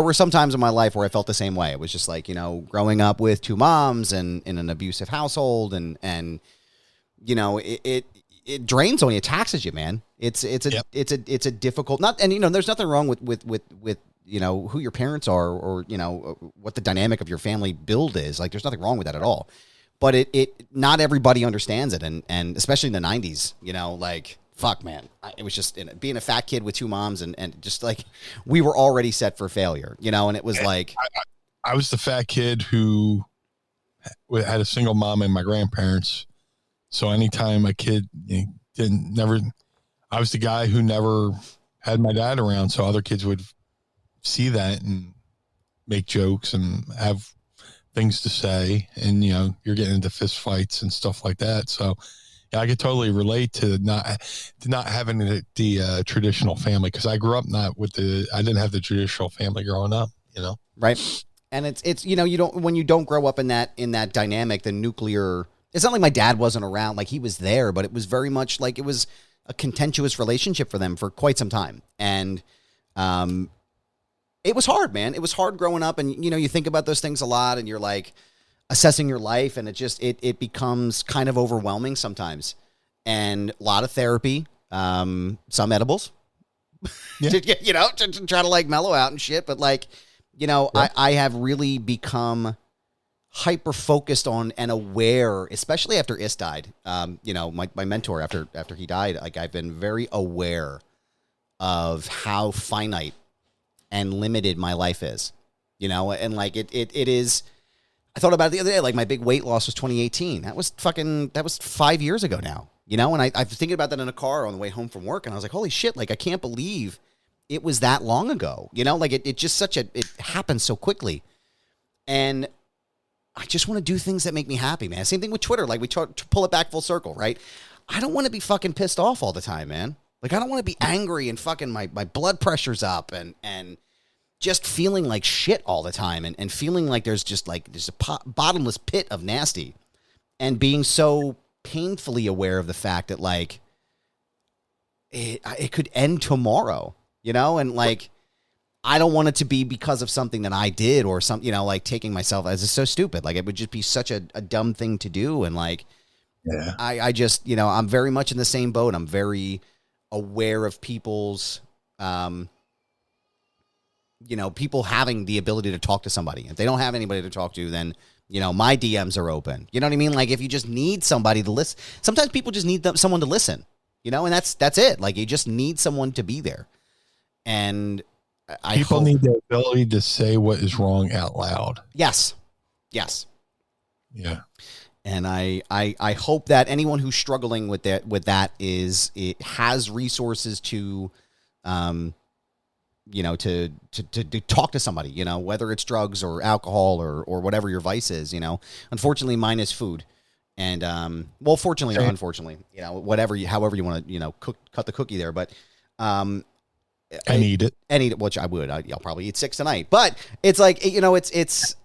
were some times in my life where I felt the same way. It was just like, growing up with two moms and in an abusive household and it drains on you, it taxes you, man. It's a difficult, there's nothing wrong with who your parents are or, what the dynamic of your family build is. Like, there's nothing wrong with that at all. But it not everybody understands it. And especially in the 90s, like, fuck, man. It was just being a fat kid with two moms and just like we were already set for failure, and it was like. I was the fat kid who had a single mom and my grandparents. So anytime a kid I was the guy who never had my dad around. So other kids would see that and make jokes and have things to say, and you're getting into fist fights and stuff like that. So yeah, I could totally relate to not having the traditional family, because I grew up I didn't have the traditional family growing up, right. And it's when you don't grow up in that dynamic, the nuclear. It's not like my dad wasn't around, like he was there, but it was very much like it was a contentious relationship for them for quite some time, and it was hard, man. It was hard growing up, and you think about those things a lot, and you're like assessing your life, and it becomes kind of overwhelming sometimes. And a lot of therapy, some edibles, yeah. to try to like mellow out and shit. But like, yeah. I have really become hyper focused on and aware, especially after Is died. My mentor after he died, like I've been very aware of how finite and limited my life is, and like it is. I thought about it the other day. Like my big weight loss was 2018. That was 5 years ago now, and I was thinking about that in a car on the way home from work. And I was like, holy shit. Like, I can't believe it was that long ago, like it just it happens so quickly. And I just want to do things that make me happy, man. Same thing with Twitter. Like we pull it back full circle, right? I don't want to be fucking pissed off all the time, man. Like, I don't want to be angry and fucking my blood pressure's up and just feeling like shit all the time and feeling like there's a bottomless pit of nasty, and being so painfully aware of the fact that like it could end tomorrow, and like I don't want it to be because of something that I did or something, like taking myself as it's so stupid. Like it would just be such a dumb thing to do. And like, yeah, I just, I'm very much in the same boat. I'm very aware of people's, people having the ability to talk to somebody. If they don't have anybody to talk to, then, my DMs are open. You know what I mean? Like if you just need somebody to listen, sometimes people just need someone to listen, and that's it. Like you just need someone to be there. And people need the ability to say what is wrong out loud. Yes. Yeah. And I hope that anyone who's struggling with that has resources to, to talk to somebody, whether it's drugs or alcohol or whatever your vice is, unfortunately mine is food. And, well, fortunately or unfortunately, however you want to, cut the cookie there, but, and eat it, which I would, I'll probably eat 6 tonight, but it's like, it's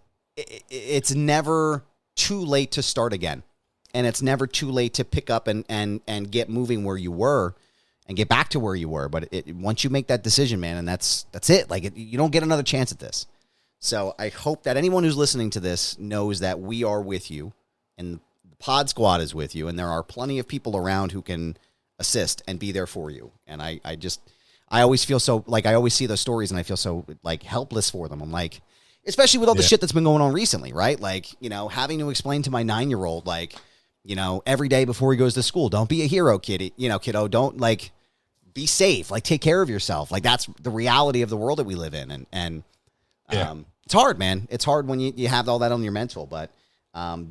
never too late to start again. And it's never too late to pick up and get moving where you were and get back to where you were. But once you make that decision, man, and that's it. Like, you don't get another chance at this. So I hope that anyone who's listening to this knows that we are with you and the Pod Squad is with you. And there are plenty of people around who can assist and be there for you. And I always feel so, like, I always see those stories and I feel so, like, helpless for them. I'm like, especially with all the shit that's been going on recently, right? Like, having to explain to my 9-year-old, like, every day before he goes to school, don't be a hero, kiddo. Don't, like, be safe. Like, take care of yourself. Like, that's the reality of the world that we live in. And it's hard, man. It's hard when you have all that on your mental. But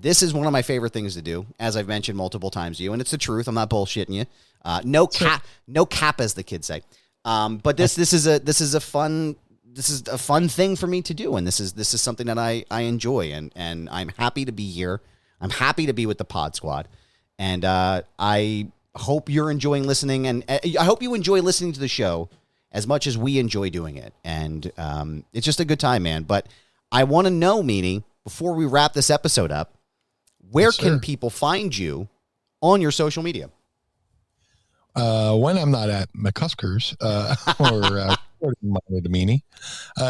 this is one of my favorite things to do, as I've mentioned multiple times to you. And it's the truth. I'm not bullshitting you. No cap, as the kids say. But this is a fun thing for me to do. And this is something that I enjoy. And I'm happy to be here. I'm happy to be with the Pod Squad, and I hope you're enjoying listening, and I hope you enjoy listening to the show as much as we enjoy doing it. And it's just a good time, man. But I want to know, Meanie, before we wrap this episode up, where can people find you on your social media? When I'm not at McCuskers or DeMeanie,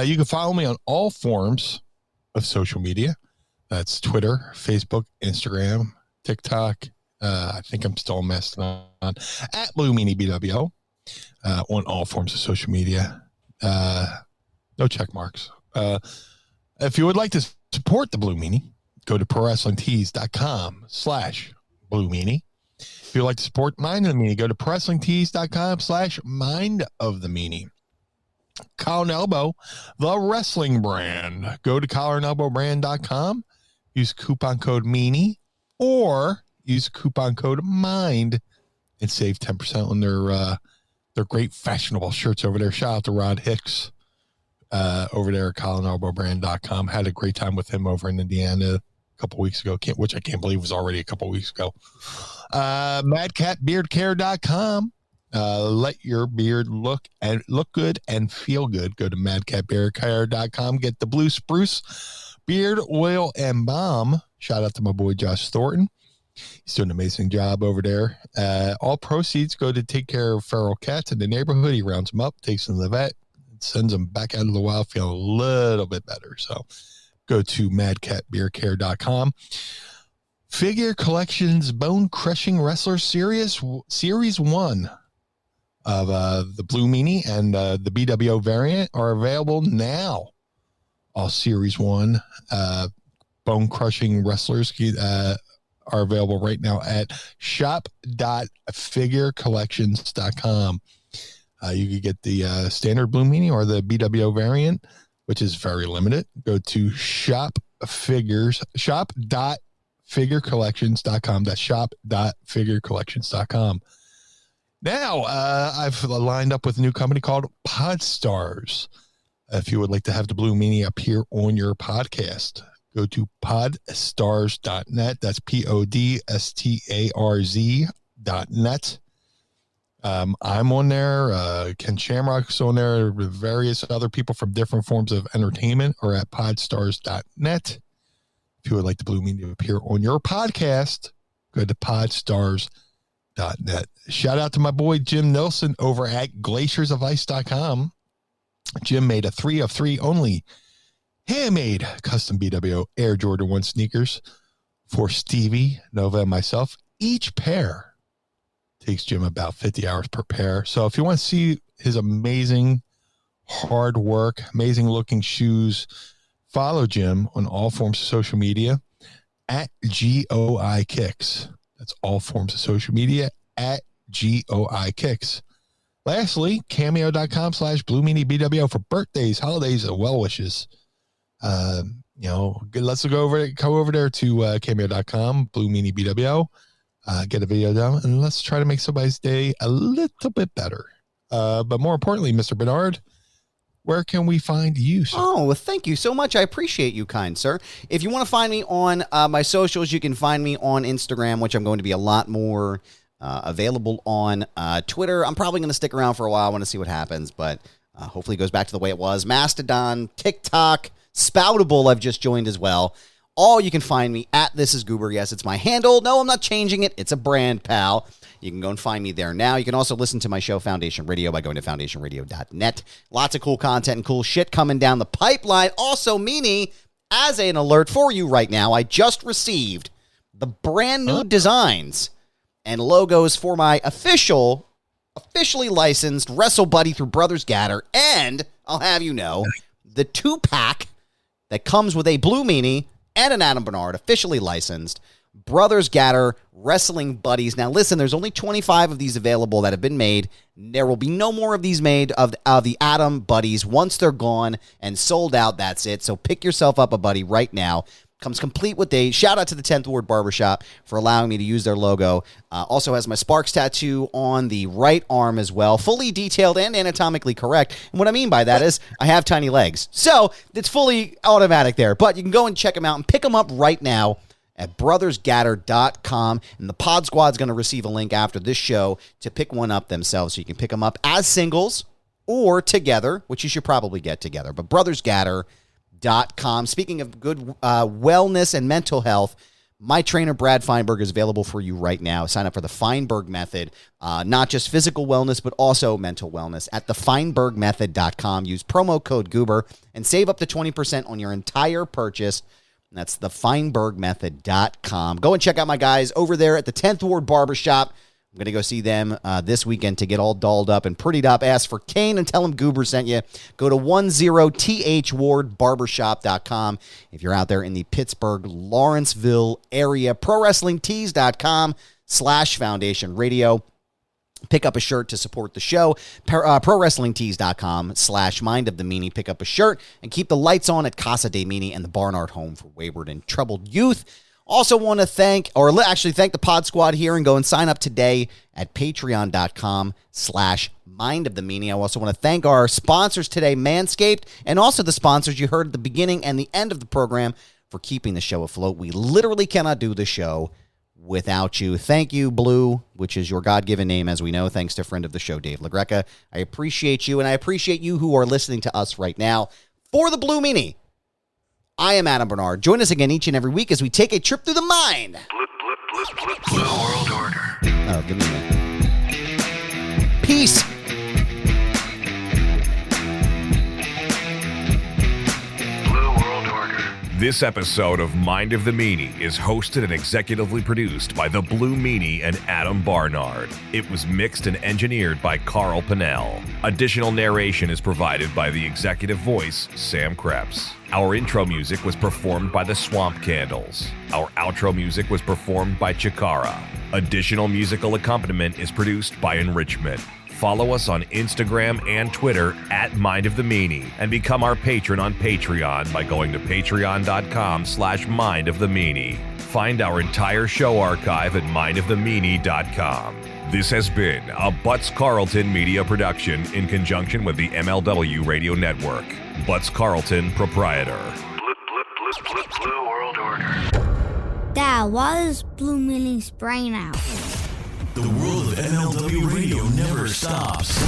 you can follow me on all forms of social media. That's Twitter, Facebook, Instagram, TikTok. I think I'm still messing on at Blue Meanie BWO on all forms of social media. No check marks. If you would like to support the Blue Meanie, go to prowrestlingtees.com/Blue Meanie. If you'd like to support Mind of the Meanie, go to prowrestlingtees.com/Mind of the Meanie. Collar and Elbow, the wrestling brand. Go to collarandelbowbrand.com. Use coupon code Meanie or use coupon code MIND and save 10% on their great fashionable shirts over there. Shout out to Rod Hicks over there at collarandelbowbrand.com. Had a great time with him over in Indiana a couple weeks ago, which I can't believe was already a couple weeks ago. MadCatBeardCare.com. Let your beard look good and feel good. Go to MadCatBeardCare.com. Get the Blue Spruce beard oil and balm. Shout out to my boy Josh Thornton. He's doing an amazing job over there. All proceeds go to take care of feral cats in the neighborhood. He rounds them up, takes them to the vet, sends them back out of the wild feeling a little bit better. So go to madcatbeercare.com. Figure Collections Bone Crushing Wrestler Series 1 of the Blue Meanie and the BWO variant are available now. All Series 1 Bone Crushing Wrestlers are available right now at shop.figurecollections.com. You could get the standard Blue Meanie or the BWO variant, which is very limited. Go to shop.figurecollections.com. That's shop.figurecollections.com. Now, I've lined up with a new company called Podstars. If you would like to have the Blue Meanie appear on your podcast, go to podstars.net. That's PODSTARZ.net. I'm on there. Ken Shamrock's on there. Various other people from different forms of entertainment are at podstars.net. If you would like the Blue Meanie to appear on your podcast, go to podstars.net. Shout out to my boy Jim Nelson over at glaciersofice.com. Jim made a 3 of 3 only handmade custom BWO Air Jordan 1 sneakers for Stevie, Nova, and myself. Each pair takes Jim about 50 hours per pair. So if you want to see his amazing hard work, amazing looking shoes, follow Jim on all forms of social media at GOI Kicks. That's all forms of social media at GOI Kicks. Lastly, cameo.com/Blue Meanie BWO for birthdays, holidays, and well wishes. Let's go over there to cameo.com, Blue Meanie BWO, get a video down, and let's try to make somebody's day a little bit better. But more importantly, Mr. Barnard, where can we find you, sir? Oh, well, thank you so much. I appreciate you, kind sir. If you want to find me on my socials, you can find me on Instagram, which I'm going to be a lot more available on. Twitter, I'm probably going to stick around for a while. I want to see what happens, but hopefully it goes back to the way it was. Mastodon, TikTok, Spoutable, I've just joined as well. All you can find me at This Is Goober. Yes, it's my handle. No, I'm not changing it. It's a brand, pal. You can go and find me there now. You can also listen to my show, Foundation Radio, by going to foundationradio.net. Lots of cool content and cool shit coming down the pipeline. Also, Meanie, as an alert for you right now, I just received the brand new designs and logos for my officially licensed Wrestle Buddy through Brothers Gaddor. And I'll have you know, the 2-pack that comes with a Blue Meanie and an Adam Barnard, officially licensed, Brothers Gaddor Wrestling Buddies. Now, listen, there's only 25 of these available that have been made. There will be no more of these made of the Adam Buddies. Once they're gone and sold out, that's it. So pick yourself up a buddy right now. Comes complete with a shout out to the 10th Ward Barbershop for allowing me to use their logo. Also has my Sparks tattoo on the right arm as well. Fully detailed and anatomically correct. And what I mean by that is I have tiny legs. So it's fully automatic there. But you can go and check them out and pick them up right now at brothersgaddor.com. And the Pod Squad's going to receive a link after this show to pick one up themselves. So you can pick them up as singles or together, which you should probably get together. But brothersgaddor.com. Speaking of good wellness and mental health, my trainer Brad Feinberg is available for you right now. Sign up for the Feinberg Method, not just physical wellness, but also mental wellness at thefeinbergmethod.com. Use promo code Goober and save up to 20% on your entire purchase. That's thefeinbergmethod.com. Go and check out my guys over there at the 10th Ward Barbershop. I'm going to go see them this weekend to get all dolled up and prettied up. Ask for Kane and tell him Goober sent you. Go to 10thwardbarbershop.com. If you're out there in the Pittsburgh, Lawrenceville area, prowrestlingtees.com/Foundation Radio. Pick up a shirt to support the show. ProWrestlingTees.com/Mind of the Meanie. Pick up a shirt and keep the lights on at Casa de Meanie and the Barnard Home for Wayward and Troubled Youth. Also want to thank the Pod Squad here and go and sign up today at patreon.com/Mind of the Meanie. I also want to thank our sponsors today, Manscaped, and also the sponsors you heard at the beginning and the end of the program for keeping the show afloat. We literally cannot do the show without you. Thank you, Blue, which is your God-given name, as we know, thanks to friend of the show, Dave LaGreca. I appreciate you, and I appreciate you who are listening to us right now. For the Blue Meanie, I am Adam Barnard. Join us again each and every week as we take a trip through the mind. Blue World Order. Oh, give me a minute. Peace. This episode of Mind of the Meanie is hosted and executively produced by the Blue Meanie and Adam Barnard. It was mixed and engineered by Carl Pinnell. Additional narration is provided by the executive voice, Sam Krebs. Our intro music was performed by the Swamp Candles. Our outro music was performed by Chikara. Additional musical accompaniment is produced by Enrichment. Follow us on Instagram and Twitter at Mind of the Meanie and become our patron on Patreon by going to patreon.com/Mind of the Meanie. Find our entire show archive at mindofthemeanie.com. This has been a Butts Carlton media production in conjunction with the MLW Radio Network. Butts Carlton, proprietor. Blue World Order. Dad, why is Blue Meanie's brain out? The world of MLW Radio never stops.